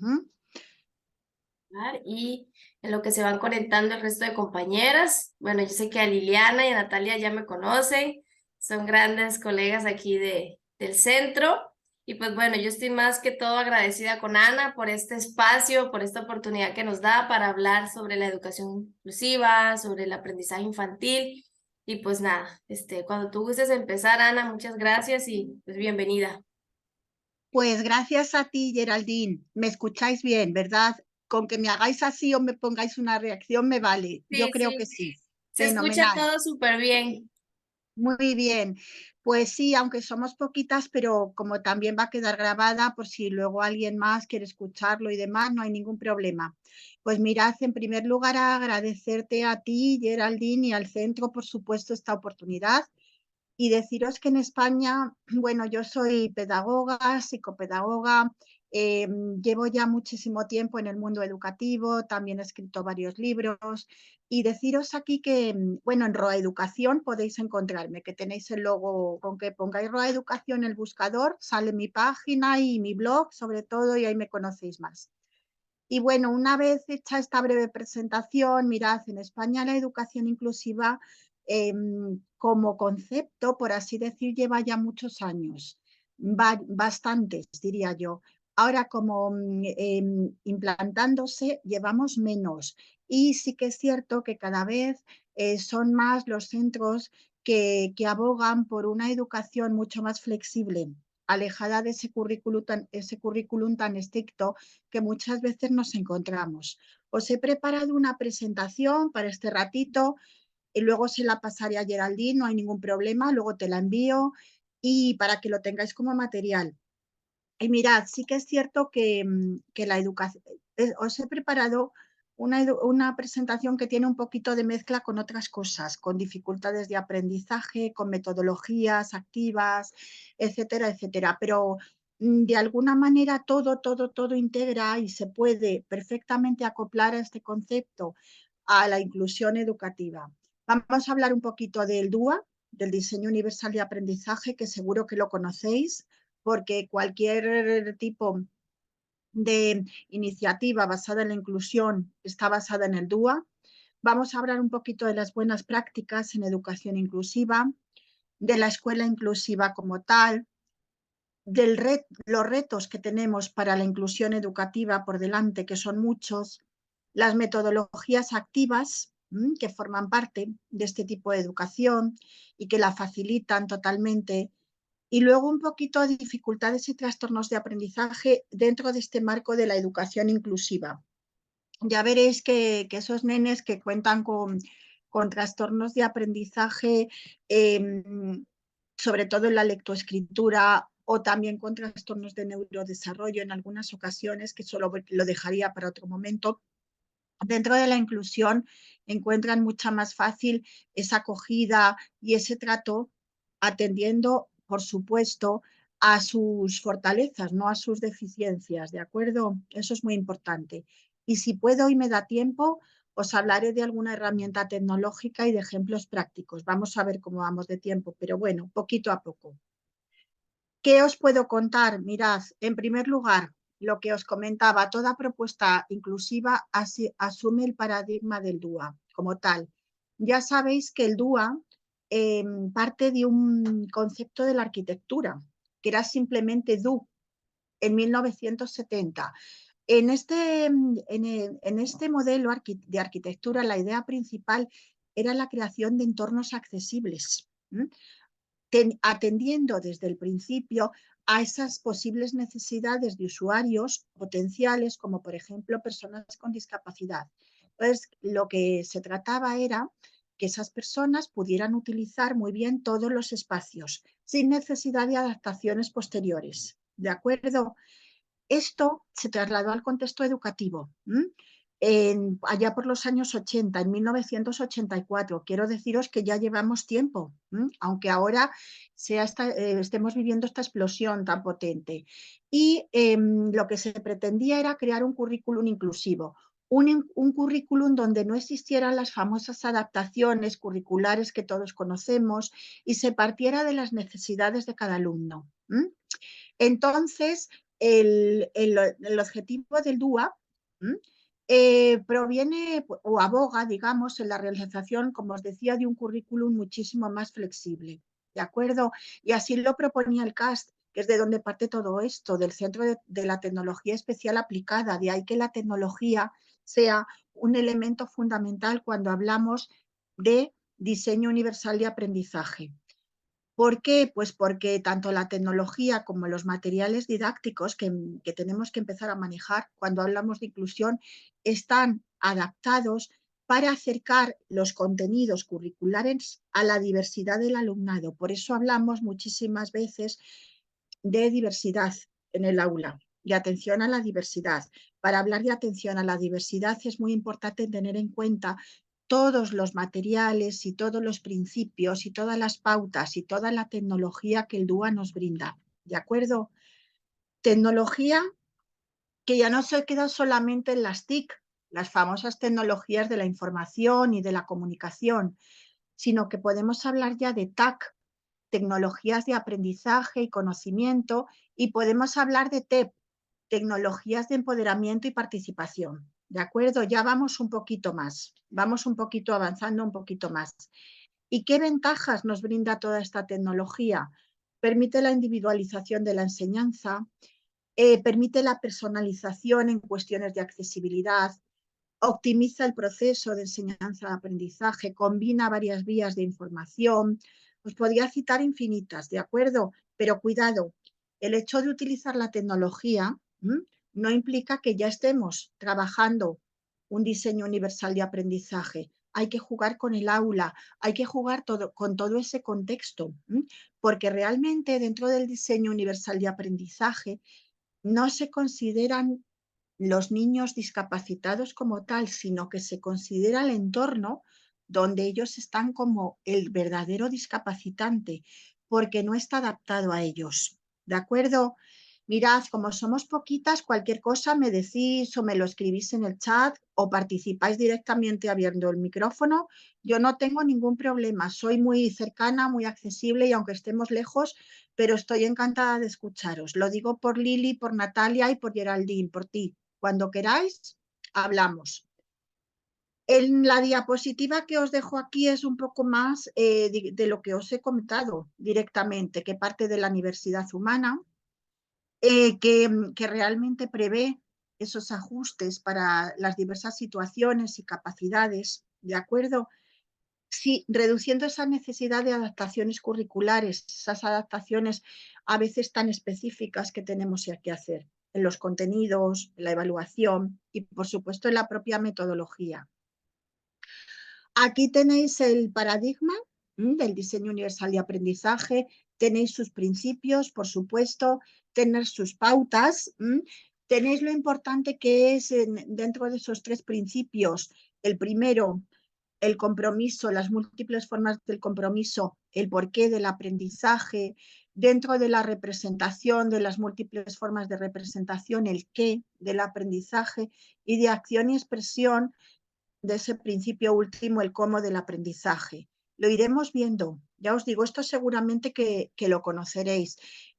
Ujú. Y en lo que se van conectando el resto de compañeras. Bueno, yo sé que a Liliana y a Natalia ya me conocen, son grandes colegas aquí del centro. Y pues bueno, yo estoy más que todo agradecida con Ana por este espacio, por esta oportunidad que nos da para hablar sobre la educación inclusiva, sobre el aprendizaje infantil. Y pues nada, cuando tú gustes empezar, Ana, muchas gracias y pues bienvenida. Pues gracias a ti, Geraldine. Me escucháis bien, ¿verdad? Con que me hagáis así o me pongáis una reacción me vale. Yo Sí, creo que sí, sí. se escucha Fenomenal. todo súper bien. Muy bien. Pues sí, aunque somos poquitas, pero como también va a quedar grabada, por si luego alguien más quiere escucharlo y demás, no hay ningún problema. Pues mirad, en primer lugar, agradecerte a ti, Geraldine, y al centro, por supuesto, esta oportunidad. Y deciros que en España, bueno, yo soy pedagoga, psicopedagoga, llevo ya muchísimo tiempo en el mundo educativo, también he escrito varios libros y deciros aquí que, bueno, en Roa Educación podéis encontrarme, que tenéis el logo, con que pongáis Roa Educación en el buscador, sale mi página y mi blog sobre todo y ahí me conocéis más. Y bueno, una vez hecha esta breve presentación, mirad, en España la educación inclusiva como concepto, por así decir, lleva ya muchos años, bastantes, diría yo. Ahora, como implantándose, llevamos menos. Y sí que es cierto que cada vez son más los centros que abogan por una educación mucho más flexible, alejada de ese currículum tan estricto que muchas veces nos encontramos. Os he preparado una presentación para este ratito y luego se la pasaré a Geraldine, no hay ningún problema, luego te la envío y para que lo tengáis como material. Y mirad, sí que es cierto que la educación, os he preparado una presentación que tiene un poquito de mezcla con otras cosas, con dificultades de aprendizaje, con metodologías activas, etcétera, etcétera. Pero de alguna manera todo integra y se puede perfectamente acoplar a este concepto, a la inclusión educativa. Vamos a hablar un poquito del DUA, del Diseño Universal de Aprendizaje, que seguro que lo conocéis porque cualquier tipo de iniciativa basada en la inclusión está basada en el DUA. Vamos a hablar un poquito de las buenas prácticas en educación inclusiva, de la escuela inclusiva como tal, los retos que tenemos para la inclusión educativa por delante, que son muchos, las metodologías activas que forman parte de este tipo de educación y que la facilitan totalmente, y luego un poquito de dificultades y trastornos de aprendizaje dentro de este marco de la educación inclusiva. Ya veréis que esos nenes que cuentan con trastornos de aprendizaje, eh, sobre todo en la lectoescritura o también con trastornos de neurodesarrollo en algunas ocasiones, que solo lo dejaría para otro momento, dentro de la inclusión encuentran mucha más fácil esa acogida y ese trato atendiendo, por supuesto, a sus fortalezas, no a sus deficiencias, ¿de acuerdo? Eso es muy importante. Y si puedo y me da tiempo, os hablaré de alguna herramienta tecnológica y de ejemplos prácticos. Vamos a ver cómo vamos de tiempo, pero bueno, poquito a poco. ¿Qué os puedo contar? Mirad, en primer lugar, lo que os comentaba, toda propuesta inclusiva asume el paradigma del DUA como tal. Ya sabéis que el DUA parte de un concepto de la arquitectura, que era simplemente DU, en 1970. En este modelo de arquitectura, la idea principal era la creación de entornos accesibles, atendiendo desde el principio a esas posibles necesidades de usuarios potenciales, como por ejemplo personas con discapacidad. Entonces, lo que se trataba era que esas personas pudieran utilizar muy bien todos los espacios, sin necesidad de adaptaciones posteriores. ¿De acuerdo? Esto se trasladó al contexto educativo. Allá por los años 80, en 1984. Quiero deciros que ya llevamos tiempo, aunque ahora estemos viviendo esta explosión tan potente. Y lo que se pretendía era crear un currículum inclusivo, un currículum donde no existieran las famosas adaptaciones curriculares que todos conocemos y se partiera de las necesidades de cada alumno. Entonces, el objetivo del DUA proviene o aboga, digamos, en la realización, como os decía, de un currículum muchísimo más flexible, ¿de acuerdo? Y así lo proponía el CAST, que es de donde parte todo esto, del Centro de la Tecnología Especial Aplicada, de ahí que la tecnología sea un elemento fundamental cuando hablamos de diseño universal de aprendizaje. ¿Por qué? Pues porque tanto la tecnología como los materiales didácticos que tenemos que empezar a manejar cuando hablamos de inclusión están adaptados para acercar los contenidos curriculares a la diversidad del alumnado. Por eso hablamos muchísimas veces de diversidad en el aula, de atención a la diversidad. Para hablar de atención a la diversidad es muy importante tener en cuenta todos los materiales y todos los principios y todas las pautas y toda la tecnología que el DUA nos brinda. ¿De acuerdo? Tecnología que ya no se queda solamente en las TIC, las famosas tecnologías de la información y de la comunicación, sino que podemos hablar ya de TAC, tecnologías de aprendizaje y conocimiento, y podemos hablar de TEP, tecnologías de empoderamiento y participación. ¿De acuerdo? Ya vamos un poquito más, vamos un poquito avanzando un poquito más. ¿Y qué ventajas nos brinda toda esta tecnología? Permite la individualización de la enseñanza, permite la personalización en cuestiones de accesibilidad, optimiza el proceso de enseñanza-aprendizaje, combina varias vías de información. Os podría citar infinitas, ¿de acuerdo? Pero cuidado, el hecho de utilizar la tecnología no implica que ya estemos trabajando un diseño universal de aprendizaje. Hay que jugar con el aula, hay que jugar con todo ese contexto, porque realmente dentro del diseño universal de aprendizaje no se consideran los niños discapacitados como tal, sino que se considera el entorno donde ellos están como el verdadero discapacitante, porque no está adaptado a ellos. ¿De acuerdo? Mirad, como somos poquitas, cualquier cosa me decís o me lo escribís en el chat o participáis directamente abriendo el micrófono. Yo no tengo ningún problema, soy muy cercana, muy accesible y aunque estemos lejos, pero estoy encantada de escucharos. Lo digo por Lili, por Natalia y por Geraldine, por ti. Cuando queráis, hablamos. En la diapositiva que os dejo aquí es un poco más de lo que os he comentado directamente, que parte de la Universidad Humana, que realmente prevé esos ajustes para las diversas situaciones y capacidades, ¿de acuerdo? Sí, reduciendo esa necesidad de adaptaciones curriculares, esas adaptaciones a veces tan específicas que tenemos que hacer en los contenidos, en la evaluación y, por supuesto, en la propia metodología. Aquí tenéis el paradigma del diseño universal de aprendizaje, tenéis sus principios, por supuesto, tenéis sus pautas, tenéis lo importante que es dentro de esos tres principios. El primero, el compromiso, las múltiples formas del compromiso, el porqué del aprendizaje, dentro de la representación, de las múltiples formas de representación, el qué del aprendizaje y de acción y expresión de ese principio último, el cómo del aprendizaje. Lo iremos viendo. Ya os digo, esto seguramente que lo conoceréis.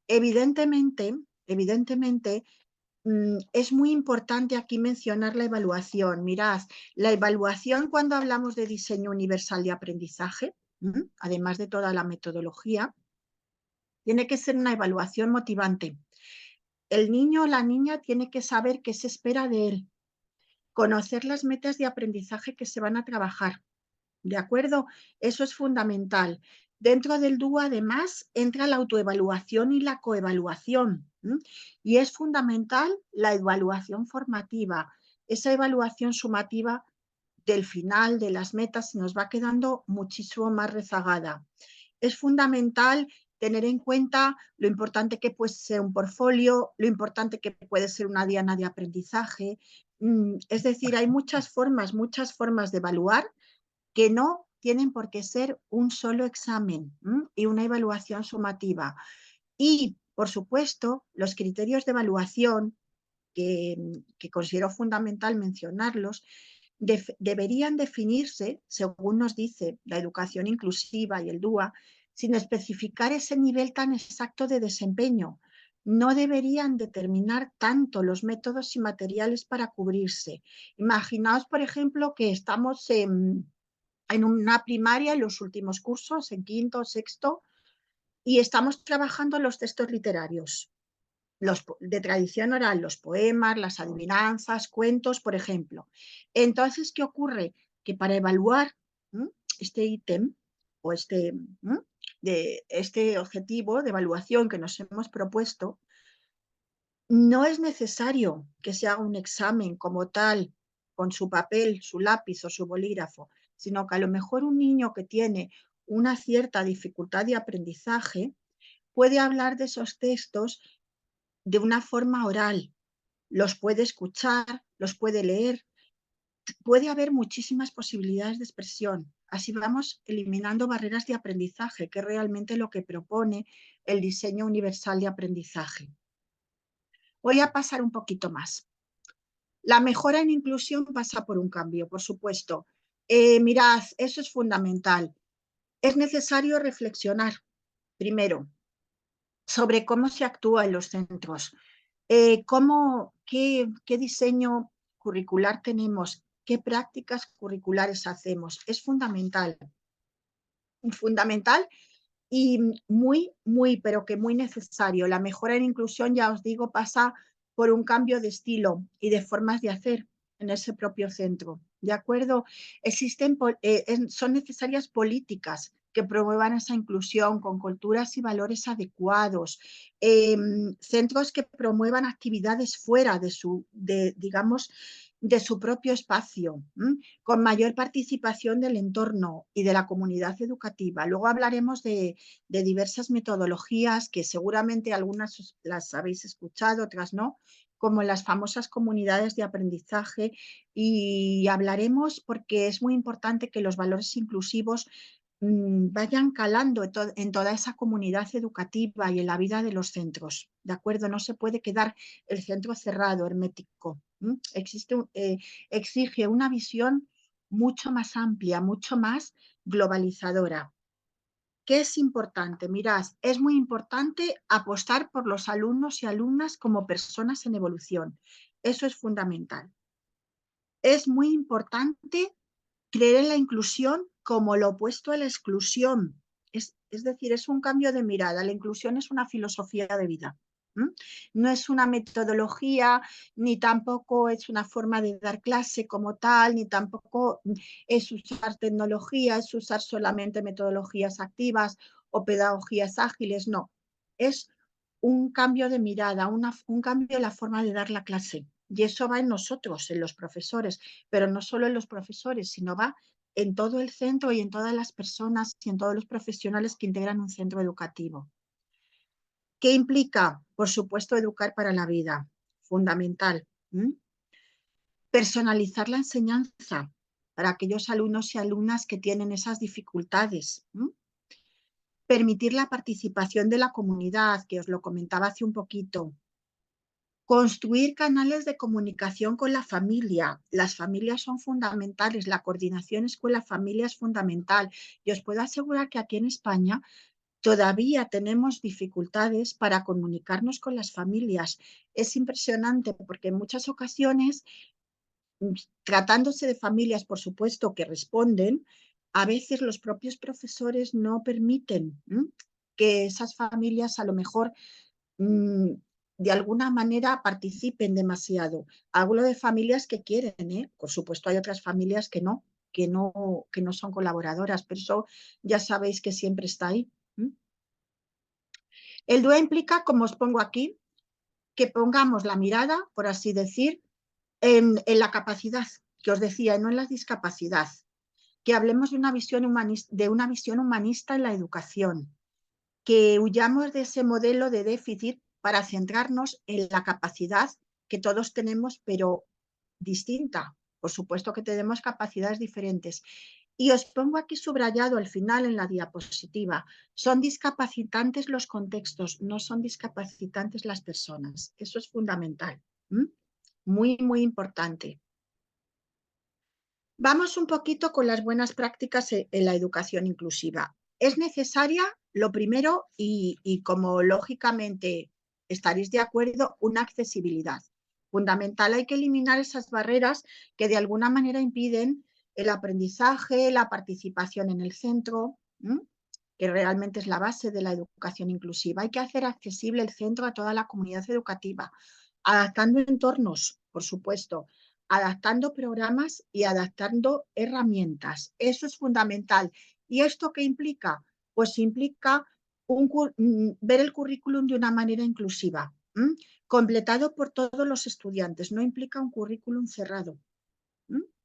Evidentemente, es muy importante aquí mencionar la evaluación. Mirad, la evaluación cuando hablamos de diseño universal de aprendizaje, además de toda la metodología, tiene que ser una evaluación motivante. El niño o la niña tiene que saber qué se espera de él, conocer las metas de aprendizaje que se van a trabajar. ¿De acuerdo? Eso es fundamental. Dentro del DUA, además, entra la autoevaluación y la coevaluación. Y es fundamental la evaluación formativa. Esa evaluación sumativa del final de las metas nos va quedando muchísimo más rezagada. Es fundamental tener en cuenta lo importante que puede ser un portfolio, lo importante que puede ser una diana de aprendizaje. Es decir, hay muchas formas de evaluar que no tienen por qué ser un solo examen y una evaluación sumativa. Y, por supuesto, los criterios de evaluación, que considero fundamental mencionarlos, deberían definirse, según nos dice la educación inclusiva y el DUA, sin especificar ese nivel tan exacto de desempeño. no deberían determinar tanto los métodos y materiales para cubrirse. Imaginaos, por ejemplo, que estamos en una primaria, en los últimos cursos, en quinto o sexto, y estamos trabajando los textos literarios, los de tradición oral, los poemas, las adivinanzas, cuentos, por ejemplo. Entonces, ¿qué ocurre? Que para evaluar este ítem o este objetivo de evaluación que nos hemos propuesto, no es necesario que se haga un examen como tal, con su papel, su lápiz o su bolígrafo, sino que a lo mejor un niño que tiene una cierta dificultad de aprendizaje puede hablar de esos textos de una forma oral, los puede escuchar, los puede leer, puede haber muchísimas posibilidades de expresión. Así vamos eliminando barreras de aprendizaje, que es realmente lo que propone el diseño universal de aprendizaje. Voy a pasar un poquito más. La mejora en inclusión pasa por un cambio, por supuesto. Mirad, eso es fundamental. Es necesario reflexionar, primero, sobre cómo se actúa en los centros, qué diseño curricular tenemos, qué prácticas curriculares hacemos. Es fundamental, fundamental y pero que muy necesario. La mejora en inclusión, ya os digo, pasa por un cambio de estilo y de formas de hacer en ese propio centro. ¿De acuerdo? Son necesarias políticas que promuevan esa inclusión con culturas y valores adecuados, centros que promuevan actividades fuera digamos, de su propio espacio, con mayor participación del entorno y de la comunidad educativa. Luego hablaremos de diversas metodologías que seguramente algunas las habéis escuchado, otras no, como las famosas comunidades de aprendizaje, y hablaremos porque es muy importante que los valores inclusivos vayan calando en toda esa comunidad educativa y en la vida de los centros, ¿de acuerdo? No se puede quedar el centro cerrado, hermético. Exige una visión mucho más amplia, mucho más globalizadora. ¿Qué es importante? Mirad, es muy importante apostar por los alumnos y alumnas como personas en evolución. Eso es fundamental. Es muy importante creer en la inclusión como lo opuesto a la exclusión. Es decir, es un cambio de mirada. La inclusión es una filosofía de vida. No es una metodología, ni tampoco es una forma de dar clase como tal, ni tampoco es usar tecnología, es usar solamente metodologías activas o pedagogías ágiles, no. Es un cambio de mirada, un cambio en la forma de dar la clase. Y eso va en nosotros, en los profesores, pero no solo en los profesores, sino va en todo el centro y en todas las personas y en todos los profesionales que integran un centro educativo. ¿Qué implica? Por supuesto, educar para la vida, fundamental. Personalizar la enseñanza para aquellos alumnos y alumnas que tienen esas dificultades. Permitir la participación de la comunidad, que os lo comentaba hace un poquito. Construir canales de comunicación con la familia. Las familias son fundamentales, la coordinación escuela-familia es fundamental. Y os puedo asegurar que aquí en España todavía tenemos dificultades para comunicarnos con las familias. Es impresionante porque en muchas ocasiones, tratándose de familias, por supuesto, que responden, a veces los propios profesores no permiten que esas familias a lo mejor de alguna manera participen demasiado. Hablo de familias que quieren, ¿eh? Por supuesto hay otras familias que no son colaboradoras, pero eso ya sabéis que siempre está ahí. El DUE implica, como os pongo aquí, que pongamos la mirada, por así decir, en la capacidad, que os decía, no en la discapacidad, que hablemos de una visión humanista en la educación, que huyamos de ese modelo de déficit para centrarnos en la capacidad que todos tenemos, pero distinta. Por supuesto que tenemos capacidades diferentes. Y os pongo aquí subrayado al final en la diapositiva, son discapacitantes los contextos, no son discapacitantes las personas. Eso es fundamental. Muy, muy importante. Vamos un poquito con las buenas prácticas en la educación inclusiva. Es necesaria, lo primero, y como lógicamente estaréis de acuerdo, una accesibilidad. Fundamental, hay que eliminar esas barreras que de alguna manera impiden el aprendizaje, la participación en el centro, que realmente es la base de la educación inclusiva. Hay que hacer accesible el centro a toda la comunidad educativa, adaptando entornos, por supuesto, adaptando programas y adaptando herramientas. Eso es fundamental. ¿Y esto qué implica? Pues implica ver el currículum de una manera inclusiva, completado por todos los estudiantes. No implica un currículum cerrado.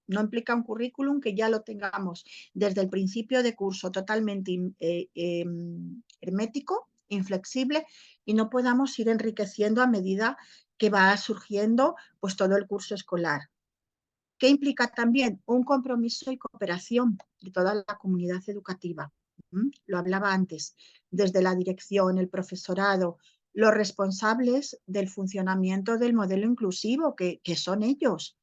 No implica un currículum que ya lo tengamos desde el principio de curso totalmente hermético, inflexible, y no podamos ir enriqueciendo a medida que va surgiendo pues, todo el curso escolar. ¿Qué implica también? Un compromiso y cooperación de toda la comunidad educativa. Lo hablaba antes, desde la dirección, el profesorado, los responsables del funcionamiento del modelo inclusivo, que son ellos,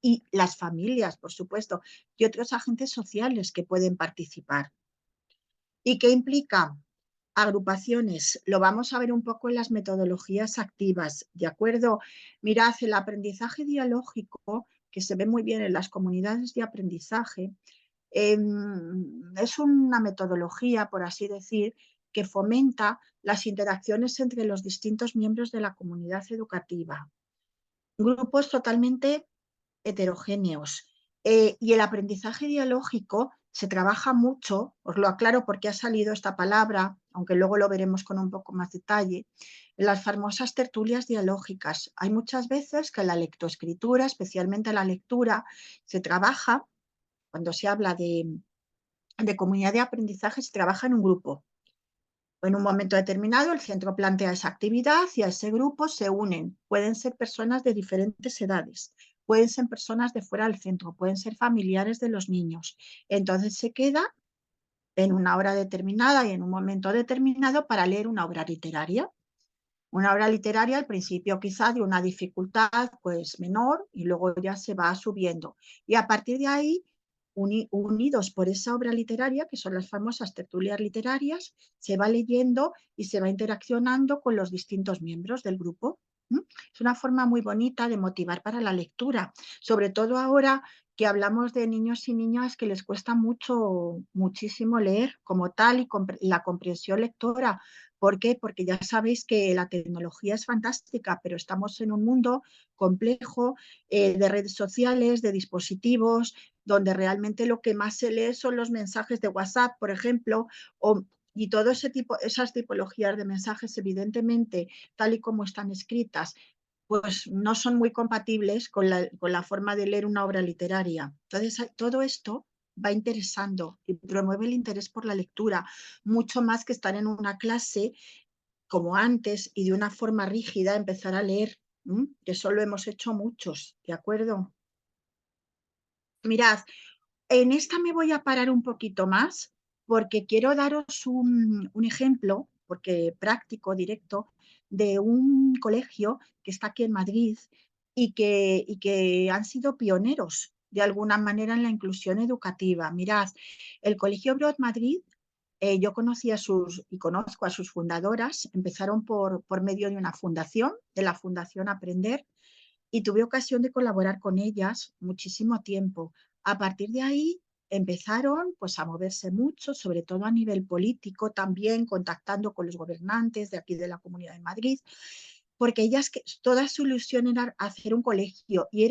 y las familias, por supuesto, y otros agentes sociales que pueden participar. ¿Y qué implica? Agrupaciones, lo vamos a ver un poco en las metodologías activas, ¿de acuerdo? Mirad, el aprendizaje dialógico, que se ve muy bien en las comunidades de aprendizaje, es una metodología, por así decir, que fomenta las interacciones entre los distintos miembros de la comunidad educativa. Grupos totalmente heterogéneos. Y el aprendizaje dialógico se trabaja mucho, os lo aclaro porque ha salido esta palabra, aunque luego lo veremos con un poco más detalle, en las famosas tertulias dialógicas. Hay muchas veces que la lectoescritura, especialmente la lectura, se trabaja, cuando se habla de comunidad de aprendizaje, se trabaja en un grupo. En un momento determinado, el centro plantea esa actividad y a ese grupo se unen. Pueden ser personas de diferentes edades, pueden ser personas de fuera del centro, pueden ser familiares de los niños. Entonces se queda en una hora determinada y en un momento determinado para leer una obra literaria. Una obra literaria al principio quizá de una dificultad pues menor y luego ya se va subiendo. Y a partir de ahí, unidos por esa obra literaria, que son las famosas tertulias literarias, se va leyendo y se va interaccionando con los distintos miembros del grupo. Es una forma muy bonita de motivar para la lectura, sobre todo ahora que hablamos de niños y niñas que les cuesta muchísimo leer como tal y la comprensión lectora. ¿Por qué? Porque ya sabéis que la tecnología es fantástica, pero estamos en un mundo complejo de redes sociales, de dispositivos, donde realmente lo que más se lee son los mensajes de WhatsApp, por ejemplo, y todo esas tipologías de mensajes, evidentemente, tal y como están escritas, pues no son muy compatibles con la forma de leer una obra literaria. Entonces, todo esto va interesando y promueve el interés por la lectura, mucho más que estar en una clase como antes y de una forma rígida empezar a leer, que eso lo hemos hecho muchos, ¿de acuerdo? Mirad, en esta me voy a parar un poquito más porque quiero daros un ejemplo, porque práctico, directo, de un colegio que está aquí en Madrid y que han sido pioneros de alguna manera en la inclusión educativa. Mirad, el Colegio Broad Madrid, yo conocí y conozco a sus fundadoras, empezaron por medio de una fundación, de la Fundación Aprender, y tuve ocasión de colaborar con ellas muchísimo tiempo. A partir de ahí empezaron pues, a moverse mucho, sobre todo a nivel político, también contactando con los gobernantes de aquí de la Comunidad de Madrid, porque ellas, toda su ilusión era hacer un colegio y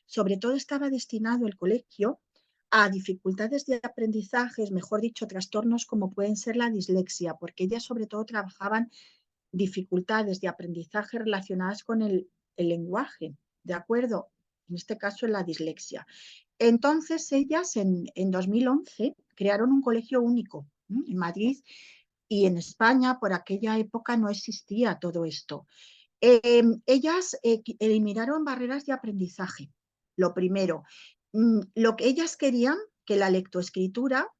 sobre todo estaba destinado el colegio a dificultades de aprendizaje, mejor dicho, trastornos como pueden ser la dislexia, porque ellas sobre todo trabajaban dificultades de aprendizaje relacionadas con el lenguaje, ¿de acuerdo? En este caso, en la dislexia. Entonces, ellas en 2011 crearon un colegio único en Madrid y en España, por aquella época, no existía todo esto. Ellas eliminaron barreras de aprendizaje, lo primero. Lo que ellas querían, que la lectoescritura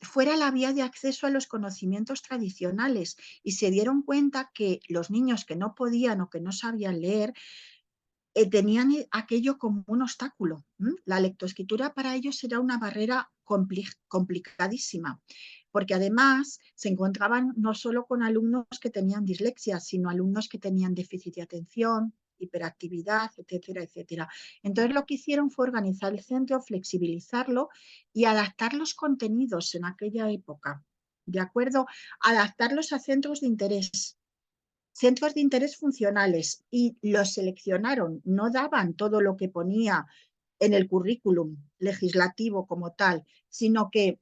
fuera la vía de acceso a los conocimientos tradicionales y se dieron cuenta que los niños que no podían o que no sabían leer tenían aquello como un obstáculo. La lectoescritura para ellos era una barrera complicadísima. porque además se encontraban no solo con alumnos que tenían dislexia, sino alumnos que tenían déficit de atención, hiperactividad, etcétera, etcétera. Entonces lo que hicieron fue organizar el centro, flexibilizarlo y adaptar los contenidos en aquella época, ¿de acuerdo? Adaptarlos a centros de interés funcionales, y los seleccionaron, no daban todo lo que ponía en el currículum legislativo como tal, sino que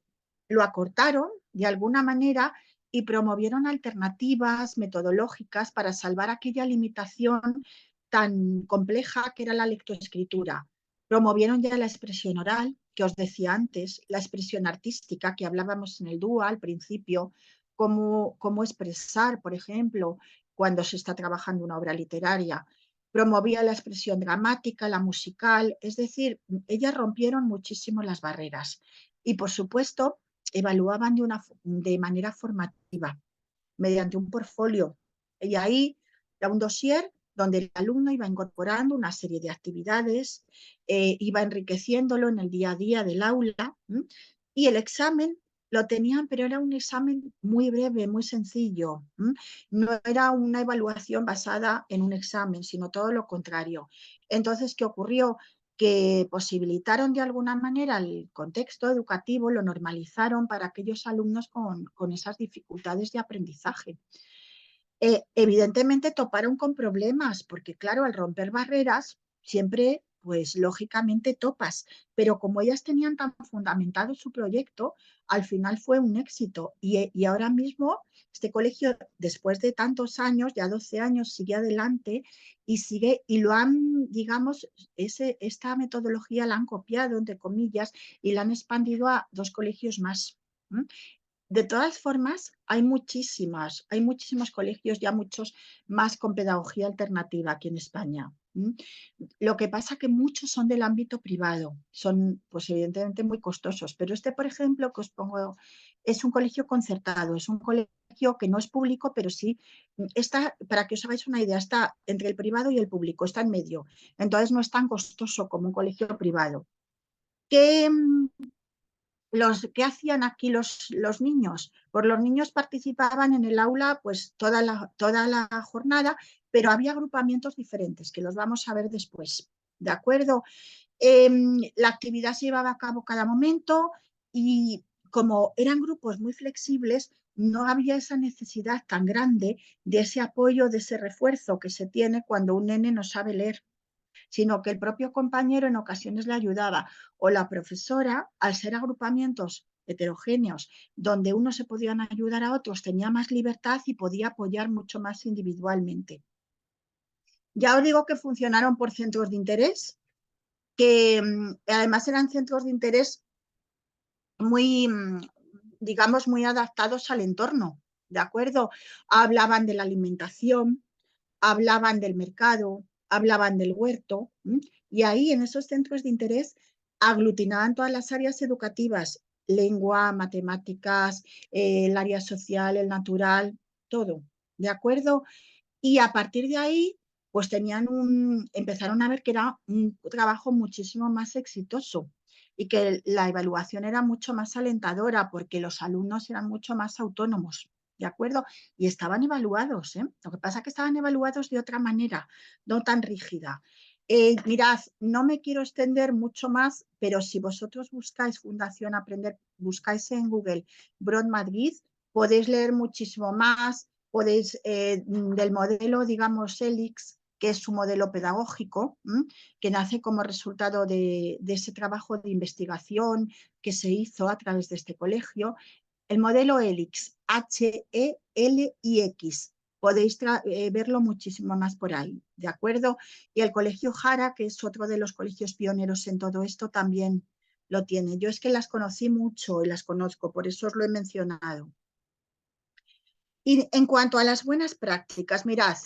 lo acortaron de alguna manera y promovieron alternativas metodológicas para salvar aquella limitación tan compleja que era la lectoescritura. Promovieron ya la expresión oral, que os decía antes, la expresión artística, que hablábamos en el DUA al principio, cómo expresar, por ejemplo, cuando se está trabajando una obra literaria. Promovía la expresión dramática, la musical, es decir, ellas rompieron muchísimo las barreras y, por supuesto, evaluaban de manera formativa, mediante un portfolio. Y ahí era un dossier donde el alumno iba incorporando una serie de actividades, iba enriqueciéndolo en el día a día del aula, y el examen lo tenían, pero era un examen muy breve, muy sencillo. No era una evaluación basada en un examen, sino todo lo contrario. Entonces, ¿qué ocurrió? Que posibilitaron de alguna manera el contexto educativo, lo normalizaron para aquellos alumnos con esas dificultades de aprendizaje. Evidentemente toparon con problemas, porque claro, al romper barreras, siempre, pues lógicamente topas, pero como ellas tenían tan fundamentado su proyecto, al final fue un éxito. Y ahora mismo este colegio, después de tantos años, ya 12 años, sigue adelante y sigue, y lo han, digamos, esta metodología la han copiado, entre comillas, y la han expandido a 2 colegios más. De todas formas, hay muchísimos colegios, ya muchos más con pedagogía alternativa aquí en España. Lo que pasa que muchos son del ámbito privado, son pues evidentemente muy costosos, pero este, por ejemplo, que os pongo, es un colegio concertado, es un colegio que no es público, pero sí está, para que os hagáis una idea, está entre el privado y el público, está en medio, entonces no es tan costoso como un colegio privado. ¿Qué, ¿Qué hacían aquí los niños? Pues los niños participaban en el aula pues toda la jornada, pero había agrupamientos diferentes, que los vamos a ver después, ¿de acuerdo? La actividad se llevaba a cabo cada momento y como eran grupos muy flexibles, no había esa necesidad tan grande de ese apoyo, de ese refuerzo que se tiene cuando un nene no sabe leer, sino que el propio compañero en ocasiones le ayudaba, o la profesora, al ser agrupamientos heterogéneos, donde unos se podían ayudar a otros, tenía más libertad y podía apoyar mucho más individualmente. Ya os digo que funcionaron por centros de interés, que además eran centros de interés muy, digamos, muy adaptados al entorno, ¿de acuerdo? Hablaban de la alimentación, hablaban del mercado, hablaban del huerto, y ahí en esos centros de interés aglutinaban todas las áreas educativas, lengua, matemáticas, el área social, el natural, todo, ¿de acuerdo? Y a partir de ahí, pues empezaron a ver que era un trabajo muchísimo más exitoso y que la evaluación era mucho más alentadora porque los alumnos eran mucho más autónomos, ¿de acuerdo? Y estaban evaluados, ¿eh? Lo que pasa es que estaban evaluados de otra manera, no tan rígida. Mirad, no me quiero extender mucho más, pero si vosotros buscáis Fundación Aprender, buscáis en Google Broad Madrid, podéis leer muchísimo más, podéis, del modelo, digamos, ELIX, que es su modelo pedagógico, que nace como resultado de ese trabajo de investigación que se hizo a través de este colegio. El modelo ELIX, H-E-L-I-X, podéis verlo muchísimo más por ahí, ¿de acuerdo? Y el Colegio Jara, que es otro de los colegios pioneros en todo esto, también lo tiene. Yo es que las conocí mucho y las conozco, por eso os lo he mencionado. Y en cuanto a las buenas prácticas, mirad,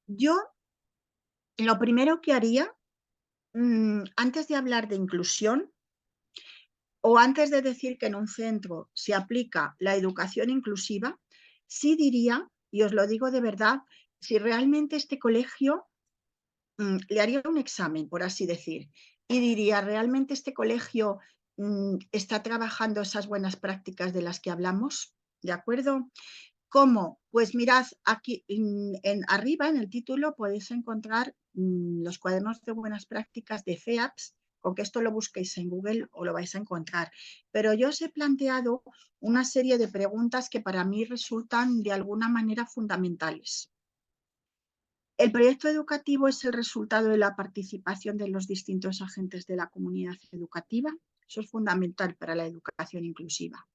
yo lo primero que haría, antes de hablar de inclusión o antes de decir que en un centro se aplica la educación inclusiva, sí diría, y os lo digo de verdad, si realmente este colegio le haría un examen, por así decir, y diría, ¿realmente este colegio está trabajando esas buenas prácticas de las que hablamos, ¿de acuerdo? ¿Cómo? Pues mirad, aquí arriba en el título podéis encontrar los cuadernos de buenas prácticas de FEAPS, con que esto lo busquéis en Google o lo vais a encontrar. Pero yo os he planteado una serie de preguntas que para mí resultan de alguna manera fundamentales. El proyecto educativo es el resultado de la participación de los distintos agentes de la comunidad educativa. Eso es fundamental para la educación inclusiva.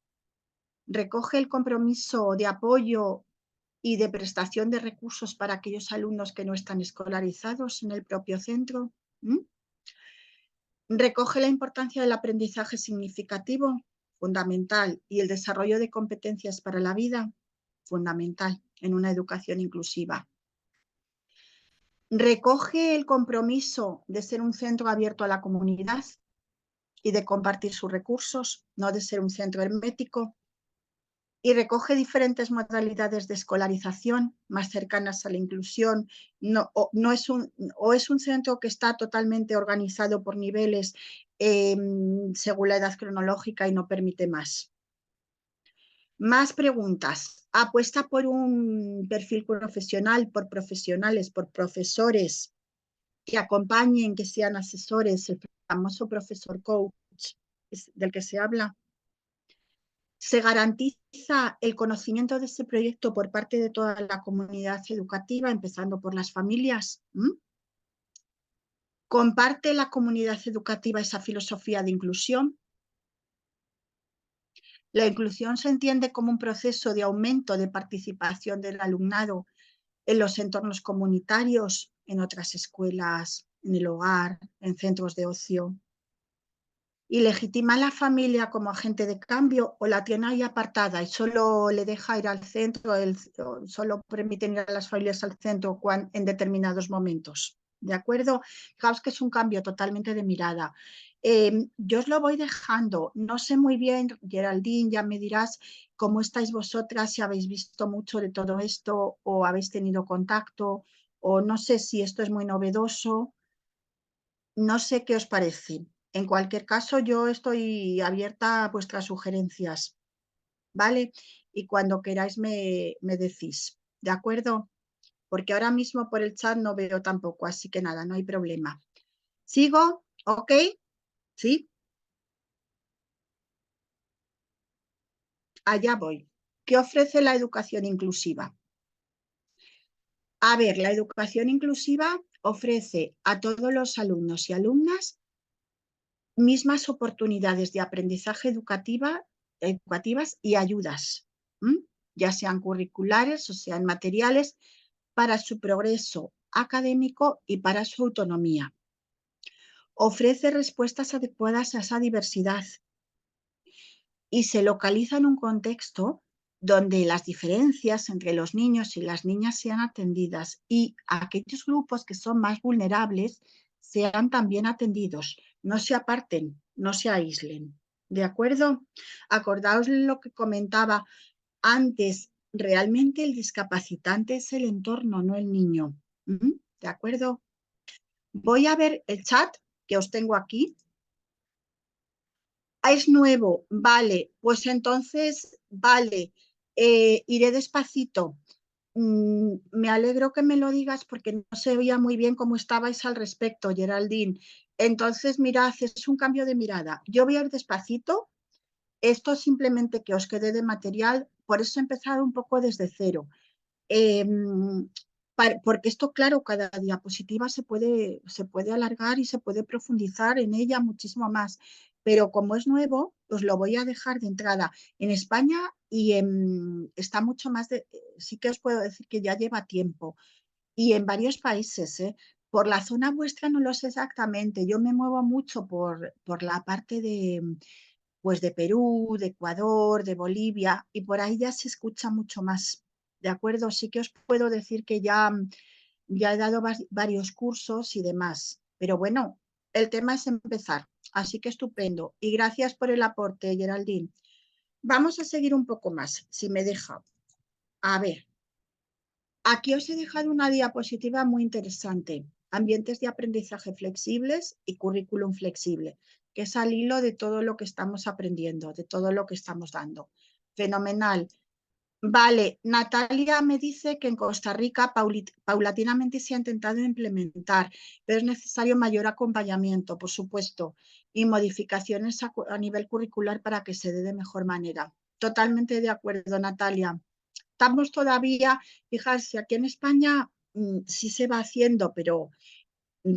Recoge el compromiso de apoyo y de prestación de recursos para aquellos alumnos que no están escolarizados en el propio centro. Recoge la importancia del aprendizaje significativo, fundamental, y el desarrollo de competencias para la vida, fundamental, en una educación inclusiva. Recoge el compromiso de ser un centro abierto a la comunidad y de compartir sus recursos, no de ser un centro hermético. Y recoge diferentes modalidades de escolarización más cercanas a la inclusión. Es un centro que está totalmente organizado por niveles según la edad cronológica y no permite más. Más preguntas. Apuesta por un perfil profesional, por profesionales, por profesores que acompañen, que sean asesores, el famoso profesor coach del que se habla. Se garantiza el conocimiento de este proyecto por parte de toda la comunidad educativa, empezando por las familias. ¿Comparte la comunidad educativa esa filosofía de inclusión? La inclusión se entiende como un proceso de aumento de participación del alumnado en los entornos comunitarios, en otras escuelas, en el hogar, en centros de ocio. ¿Y legitima a la familia como agente de cambio o la tiene ahí apartada y solo le deja ir al centro, solo permiten ir a las familias al centro en determinados momentos? ¿De acuerdo? Fijaos que es un cambio totalmente de mirada. Yo os lo voy dejando. No sé muy bien, Geraldine, ya me dirás cómo estáis vosotras, si habéis visto mucho de todo esto o habéis tenido contacto, o no sé si esto es muy novedoso. No sé qué os parece. En cualquier caso, yo estoy abierta a vuestras sugerencias, ¿vale? Y cuando queráis me decís, ¿de acuerdo? Porque ahora mismo por el chat no veo tampoco, así que nada, no hay problema. ¿Sigo? ¿Ok? ¿Sí? Allá voy. ¿Qué ofrece la educación inclusiva? A ver, la educación inclusiva ofrece a todos los alumnos y alumnas mismas oportunidades de aprendizaje educativas y ayudas, ya sean curriculares o sean materiales, para su progreso académico y para su autonomía. Ofrece respuestas adecuadas a esa diversidad y se localiza en un contexto donde las diferencias entre los niños y las niñas sean atendidas y aquellos grupos que son más vulnerables sean también atendidos, no se aparten, no se aíslen. ¿De acuerdo? Acordaos lo que comentaba antes, realmente el discapacitante es el entorno, no el niño. ¿De acuerdo? Voy a ver el chat que os tengo aquí. Es nuevo, vale, pues entonces, vale, iré despacito. Me alegro que me lo digas porque no se veía muy bien cómo estabais al respecto, Geraldine. Entonces, mirad, es un cambio de mirada. Yo voy a ir despacito. Esto simplemente que os quede de material, por eso he empezado un poco desde cero. Porque esto, claro, cada diapositiva se puede alargar y se puede profundizar en ella muchísimo más, pero como es nuevo, os lo voy a dejar de entrada. En España está mucho más sí que os puedo decir que ya lleva tiempo, y en varios países, Por la zona vuestra no lo sé exactamente, yo me muevo mucho por la parte pues de Perú, de Ecuador, de Bolivia, y por ahí ya se escucha mucho más. ¿De acuerdo? Sí que os puedo decir que ya he dado varios cursos y demás, pero bueno, el tema es empezar, así que estupendo. Y gracias por el aporte, Geraldine. Vamos a seguir un poco más, si me deja. A ver, aquí os he dejado una diapositiva muy interesante. ambientes de aprendizaje flexibles y currículum flexible, que es al hilo de todo lo que estamos aprendiendo, de todo lo que estamos dando. Fenomenal. Vale, Natalia me dice que en Costa Rica paulatinamente se ha intentado implementar, pero es necesario mayor acompañamiento, por supuesto, y modificaciones a nivel curricular para que se dé de mejor manera. Totalmente de acuerdo, Natalia. Estamos todavía, fijarse, aquí en España sí se va haciendo, pero